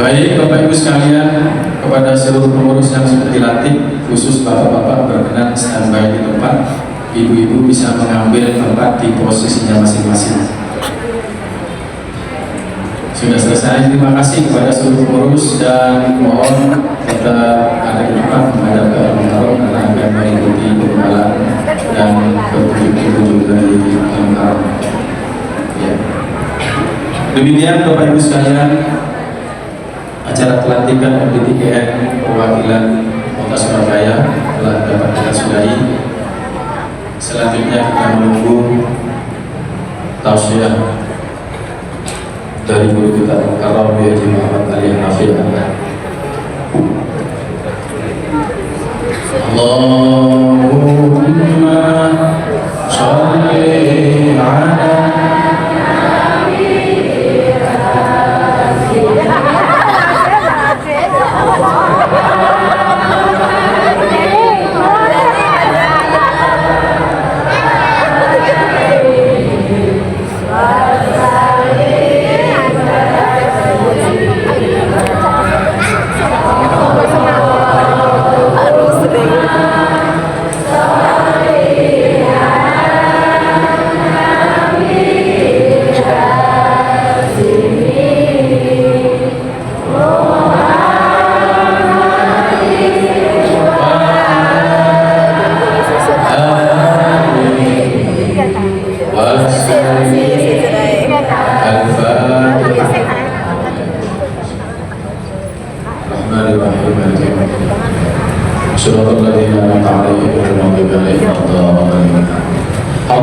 Baik Bapak Ibu sekalian, kepada seluruh pengurus yang sudah dilantik, khusus Bapak-Bapak berkenan standby di tempat, Ibu-Ibu bisa mengambil tempat di posisinya masing-masing. Sudah selesai, terima kasih kepada seluruh pengurus dan mohon kita ada di depan menghadap ke Al-Mukarram karena akan mengikuti pengamalan dan berkunjung dari Al-Mukarram. Ya. Demikian Bapak Ibu sekalian, acara pelantikan MDTN perwakilan Kota Surabaya telah dapat kita sudahi. Selanjutnya kita menunggu tausiah dari guru kita Al-Mukarram Haji Muhammad Ali Nafi. Allahumma sholli ala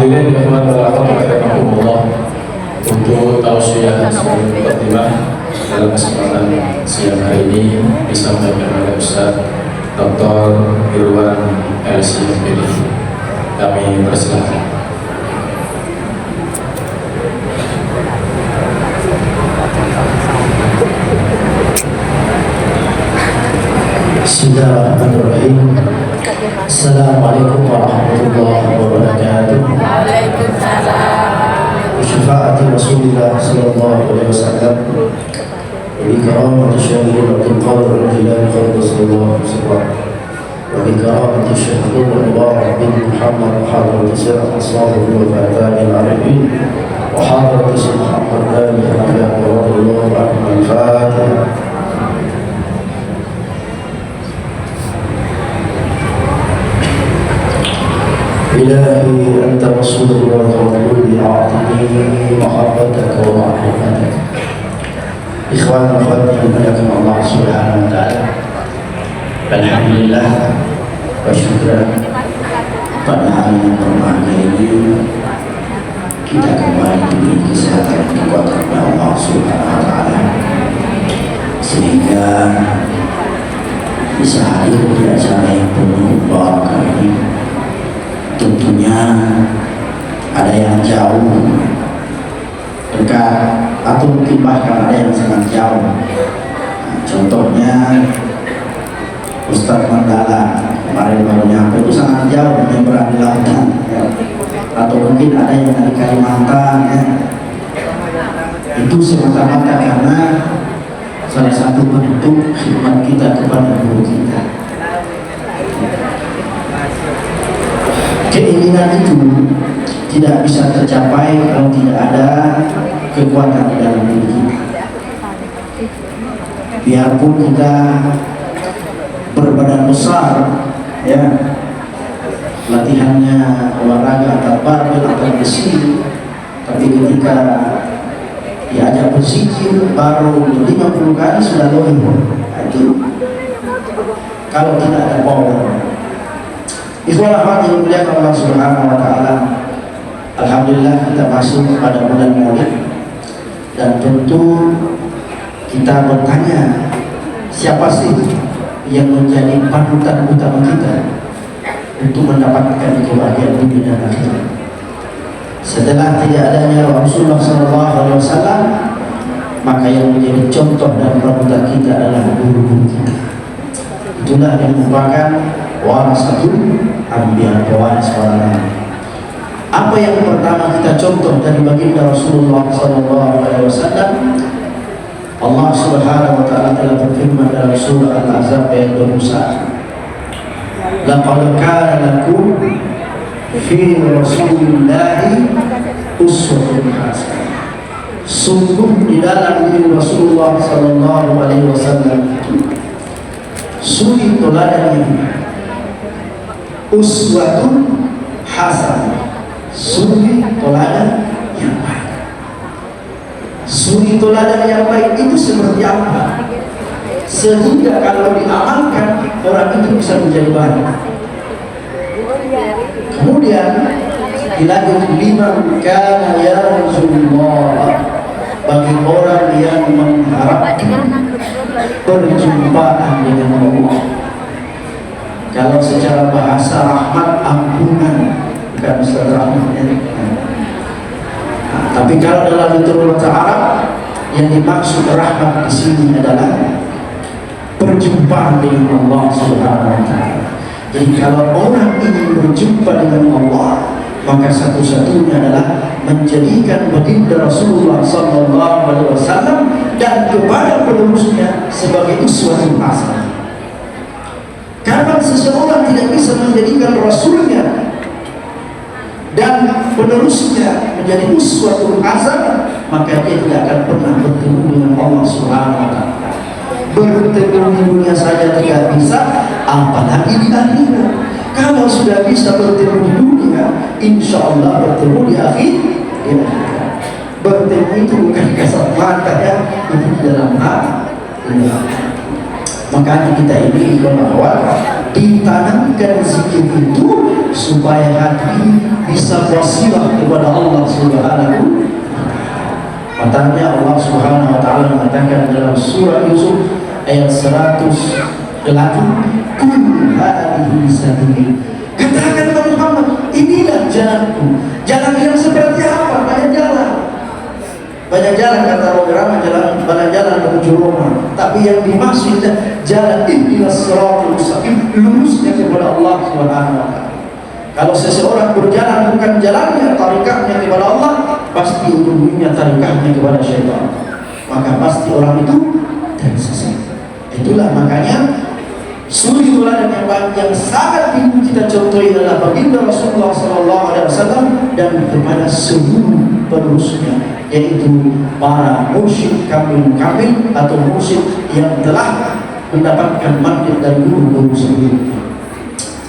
hadirin yang Allah untuk tausiah mukadimah dalam kesempatan siang hari ini disampaikan oleh Ustaz Dr. Irwan LCMPD. Kami persilahkan. Bismillahirrahmanirrahim. Assalamualaikum warahmatullahi wabarakatuh. Waalaikumsalam. Syafaati Rasulullah sallallahu alaihi wasallam. Wa karamati Syekh Abdul Qadir Al-Jilani qaddasallahu sirrahu. Wa karamati Syekh Abdul Mubarak bin Muhammad Hafiz Sirr Ashabu wa Fatani al-Arifin. Wa وحضرة الشيخ محمد آل حفظه رضي الله عنه. الفاتحة. إلهي أنت رسول الله وقل أعطني محبتك ومعرفتك. إخوان أخواتي لكم الله سبحانه وتعالى. Alhamdulillah wa syukur pada hari yang berbahagia ini kita kembali diberi kesehatan kekuatan Allah Subhanahu wa taala sehingga bisa hadir di acara yang penuh barakah ini. Tentunya ada yang jauh, dekat, atau mungkin bahkan ada yang sangat jauh. Contohnya Ustadz Mandala kemarin baru nyampe, itu sangat jauh, menyeberang di lautan ya. Atau mungkin ada yang dari Kalimantan ya. Itu semata-mata karena salah satu bentuk khidmat kita kepada guru kita. Keinginan itu tidak bisa tercapai kalau tidak ada kekuatan di dalam diri kita. Biarpun kita berbadan besar, ya, latihannya olahraga antar barbel atau besi, tapi ketika diajak berzikir baru 50 kali sudah loyo. Itu kalau tidak ada power. Ikhwan akhwat yang dimuliakan Allah Subhanahu wa taala. Alhamdulillah kita masuk pada bulan Maulid dan tentu kita bertanya, siapa sih yang menjadi panutan utama kita untuk mendapatkan kebahagiaan dunia dan akhirat? Setelah tidak adanya Rasulullah SAW, maka yang menjadi contoh dan panutan kita adalah guru-guru kita. Itulah yang merupakan warasatul anbiya, pewaris para nabi. Apa yang pertama kita contoh dari baginda Rasulullah SAW? Allah Subhanahu wa taala telah berfirman dalam surah Al-Ahzab ayat 21. Laqad kana lakum fi Rasulillahi uswatun hasanah. Sungguh di dalam diri Rasulullah sallallahu alaihi wasallam suri teladan yang uswatun hasanah, suri teladan yang baik. Suri teladan yang baik itu seperti apa? Sehingga kalau diamalkan orang itu bisa menjadi baik. Kemudian dilanjut liman kana yarjullah, bagi orang yang mengharapkan perjumpaan dengan Allah. Kalau secara bahasa rahmat ampunan, bukan Ustaz rahmat ya. Tapi kalau dalam liturgi bahasa Arab yang dimaksud rahmat di sini adalah perjumpaan dengan Allah Subhanahu wa taala. Jadi kalau orang ingin berjumpa dengan Allah, maka satu-satunya adalah menjadikan baginda Rasulullah SAW dan kepada penerusnya sebagai uswatun hasanah. Karena seseorang tidak bisa menjadikan Rasulnya dan penerusnya menjadi uswatun hasanah, maka dia tidak akan pernah bertemu dengan Allah Subhanahu wa taala. Bertemu di dunia saja tidak bisa, apalagi di akhirat. Kalau sudah bisa bertemu di dunia, insya Allah bertemu di akhirat. Bertemu itu bukan kasat mata ya, itu di dalam hati. Makanya kita ini bahwa ditanamkan zikir itu supaya hati bisa wasilah kepada Allah Subhanahu. Makanya Allah Subhanahu wa taala mengatakan dalam surah Yusuf ayat 108, "Qul hadhihi sabili." Katakan kepada Muhammad, inilah jalanku. Jalan yang seperti apa? Banyak jalan. Banyak jalan kata orang banyak jalan menuju Roma. Tapi yang dimaksud jalan ihdinas siratal mustaqim, lurusnya kepada Allah Subhanahu wa taala. Kalau seseorang berjalan bukan jalannya, tarikahnya kepada Allah, pasti ujungnya tarikahnya kepada syaitan. Maka pasti orang itu tersesat. Itulah makanya suri teladan yang baik yang sangat ingin kita contohi adalah baginda Rasulullah SAW dan kepada seluruh penerusnya, yaitu para mursyid kamil atau mursyid yang telah mendapatkan mandat dari guru-guru sebelumnya.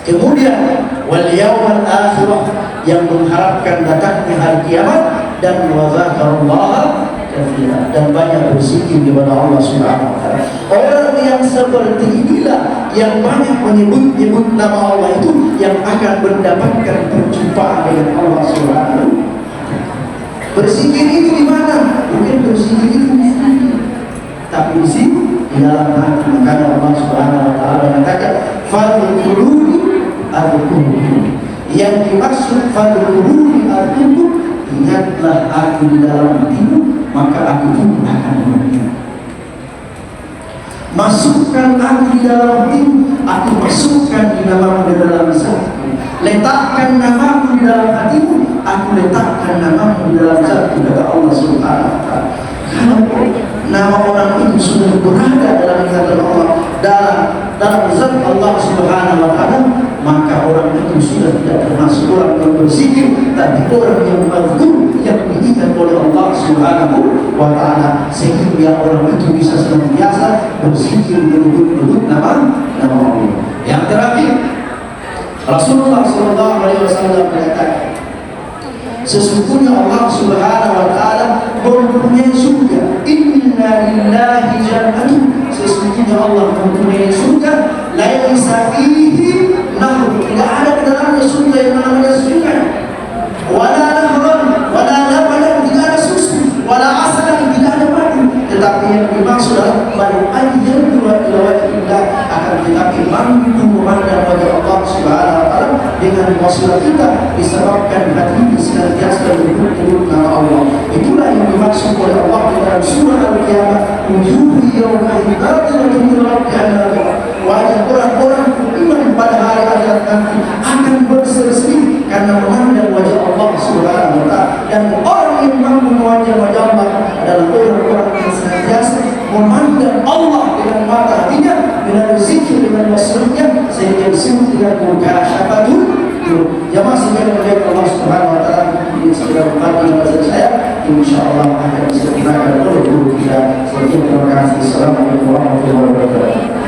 Kemudian wal yaumil akhirah, yang mengharapkan datangnya hari kiamat, dan wa dzakarallaha katsira, dan banyak berzikir kepada Allah Subhanahu wa taala. Orang yang seperti inilah yang banyak menyebut nama Allah itu yang akan mendapatkan perjumpaan dengan Allah Subhanahu wa taala. Berzikir itu di mana? Bukan berzikir itu di sini, tapi di sini di dalam hati. Maka Allah Subhanahu wa taala mengatakan fadhkuruni adhkurkum. Yang dimaksud fadhkuruni adhkurkum, ingatlah aku di dalam hatimu, maka aku pun akan mengingat. Masukkan aku di dalam hatimu, aku masukkan di namamu di dalam zatku. Letakkan namamu di dalam hatimu, aku letakkan namamu di dalam zatku, kata Allah Subhanahu wa taala. Kalau nama orang itu sudah berada dalam ingatan Allah, dalam zat Allah Subhanahu wa taala, maka orang itu sudah tidak termasuk orang yang berzikir, tapi orang yang mazkur, yang diingat oleh Allah Subhanahu wa taala, sehingga orang itu bisa senantiasa berzikir menyebut nama Allah. Yang terakhir, Rasulullah SAW mengatakan, sesungguhnya Allah Subhanahu wa taala mempunyai surga. Inna lillahi jannatan, sesungguhnya Allah mempunyai surga, laisa fihi nahr, tidak ada di dalamnya surga yang namanya surga, wala nahran, wala laban, tidak ada susu, wala asal, tidak ada madu. Tetapi yang dimaksud adalah man ayyadu ila wajhillah, akan tetapi mampu memandang wajah Allah Subhanahu wa taala dengan wasilah kita, disebabkan hati ini senantiasa menyebut nama Allah. Itulah yang dimaksud oleh Allah di dalam surah Al-Qiyamah, wujuhu yawma'idhin nadhiratun ila rabbiha, wajah orang-orang beriman pada hari akhirat nanti akan berseri-seri karena memandang wajah Allah Subhanahu wa taala. Dan orang yang mampu memandang wajah Allah adalah orang-orang yang senantiasa memandang Allah dengan mata hatinya, dengan zikir, dengan wasilahnya, sehingga disebut dengan mukasyafatun. Jamaah sekalian yang Allah Subhanahu wa taala, ini segera membantu bahasa saya, insyaallah akan disempurnakan oleh guru kita. Sekian, terima kasih. Assalamualaikum warahmatullahi wabarakatuh.